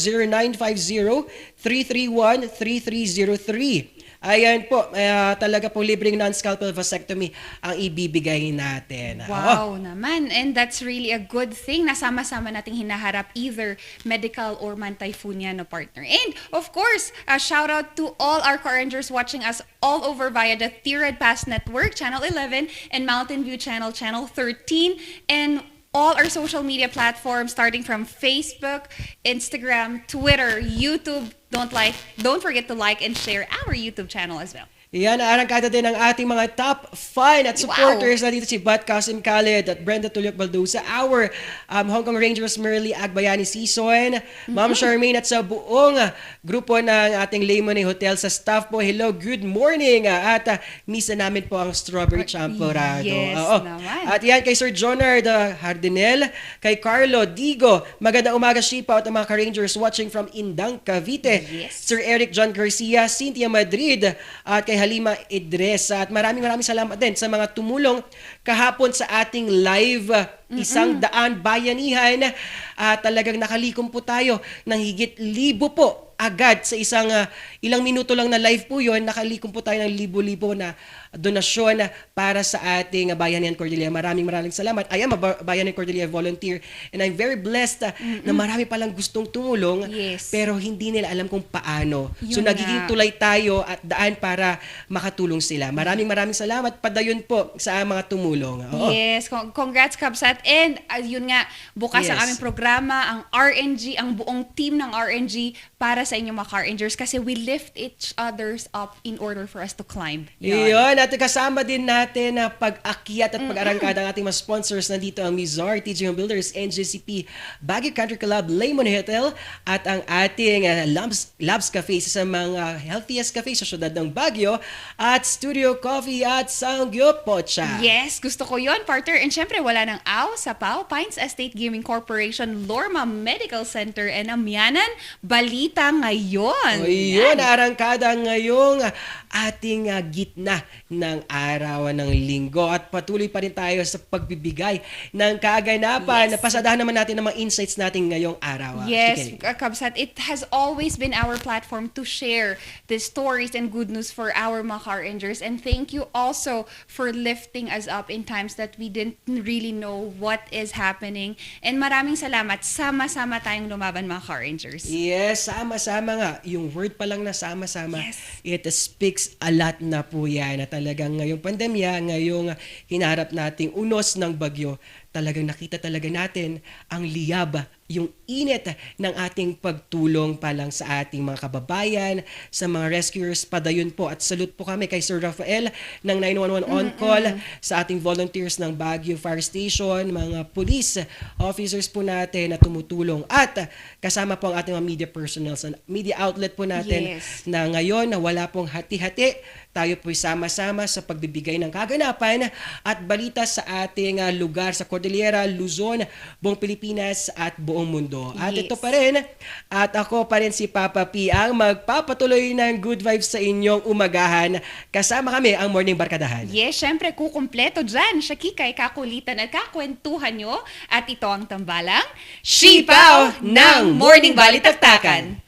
0950-331-3303. Ayan po, talaga po libreng non-scalpel vasectomy ang ibibigay natin. Wow naman. And that's really a good thing. Nasama-sama nating hinaharap either medical or man-typhoon yan, no, partner. And of course, a shout out to all our car rangers watching us all over via the Tirad Pass Network, Channel 11, and Mountain View Channel 13, and all our social media platforms starting from Facebook, Instagram, Twitter, YouTube. Don't forget to like and share our YouTube channel as well. Yan, arangkada din ang ating mga top fan at supporters na dito si Bat Qasim Khalid at Brenda Tulyok Baldusa, our Hong Kong Rangers Merly Agbayani Season, Ma'am Charmaine at sa buong grupo ng ating Lemonade Hotel sa staff po. Hello, good morning. At misa namin po ang Strawberry Champorado. Yes, naman. At yan kay Sir Jonard Hardinel, kay Carlo Digo, magandang umaga, Shipa at ang mga ka-Rangers watching from Indang, Cavite. Yes. Sir Eric John Garcia, Cynthia Madrid, at kay Halima Idres. At maraming salamat din sa mga tumulong kahapon sa ating live 100 bayanihan. Talagang nakalikom po tayo ng higit 1,000 po agad sa ilang minuto lang na live po yun. Nakalikom po tayo ng 1,000 na donasyon para sa ating Bayanihan Cordillera. Maraming salamat. I am a Bayanihan Cordillera volunteer and I'm very blessed na marami palang gustong tumulong pero hindi nila alam kung paano. So nagiging tulay tayo at daan para makatulong sila. Maraming salamat. Padayon po sa mga tumulong. Yes, congrats, Kabsat. And yun nga, bukas ang Yes. aming programa, ang RNG, ang buong team ng RNG para sa inyong mga car rangers kasi we lift each others up in order for us to climb. Yun, at kasama din natin na pag-akyat at pag-arangkada ng ating mga sponsors. Nandito ang Mizar, TJ Home Builders, NJCP, Baguio Country Club, Lemon Hotel, at ang ating Labs Cafe sa mga healthiest cafe sa syudad ng Baguio, at Studio Coffee at Sangyup Pocha. Yes, gusto ko yon, partner. And syempre, wala nang aw sa Pao, Pines Estate Gaming Corporation, Lorma Medical Center, and Amyanan, Balita ngayon. O yun, arangkada ngayong ating gitna ng araw ng linggo. At patuloy pa rin tayo sa pagbibigay ng kaganapan. Yes. Pasadahan naman natin ang mga insights natin ngayong araw. Yes, Kabsat, it has always been our platform to share the stories and good news for our mga car rangers. And thank you also for lifting us up in times that we didn't really know what is happening. And maraming salamat. Sama-sama tayong lumaban mga car rangers. Yes, sama-sama nga. Yung word pa lang na sama-sama, it speaks a lot na po yan. Na talagang ngayong pandemya, ngayong hinarap nating unos ng bagyo, talagang nakita talaga natin ang liyab, yung init ng ating pagtulong pa lang sa ating mga kababayan, sa mga rescuers. Padayon po at salute po kami kay Sir Rafael ng 911 On Call, sa ating volunteers ng Baguio Fire Station, mga police officers po natin na tumutulong, at kasama po ang ating mga media personnel sa media outlet po natin na ngayon na wala pong hati-hati. Tayo po'y sama-sama sa pagbibigay ng kaganapan at balita sa ating lugar sa Cordillera, Luzon, buong Pilipinas at buong mundo. At ito pa rin, at ako pa rin si Papa P ang magpapatuloy ng good vibes sa inyong umagahan. Kasama kami ang Morning Barkadahan. Yes, syempre kukumpleto dyan. Kikay, kakulitan at kakwentuhan nyo. At ito ang tambalang Sipaw ng Morning Balitaktakan.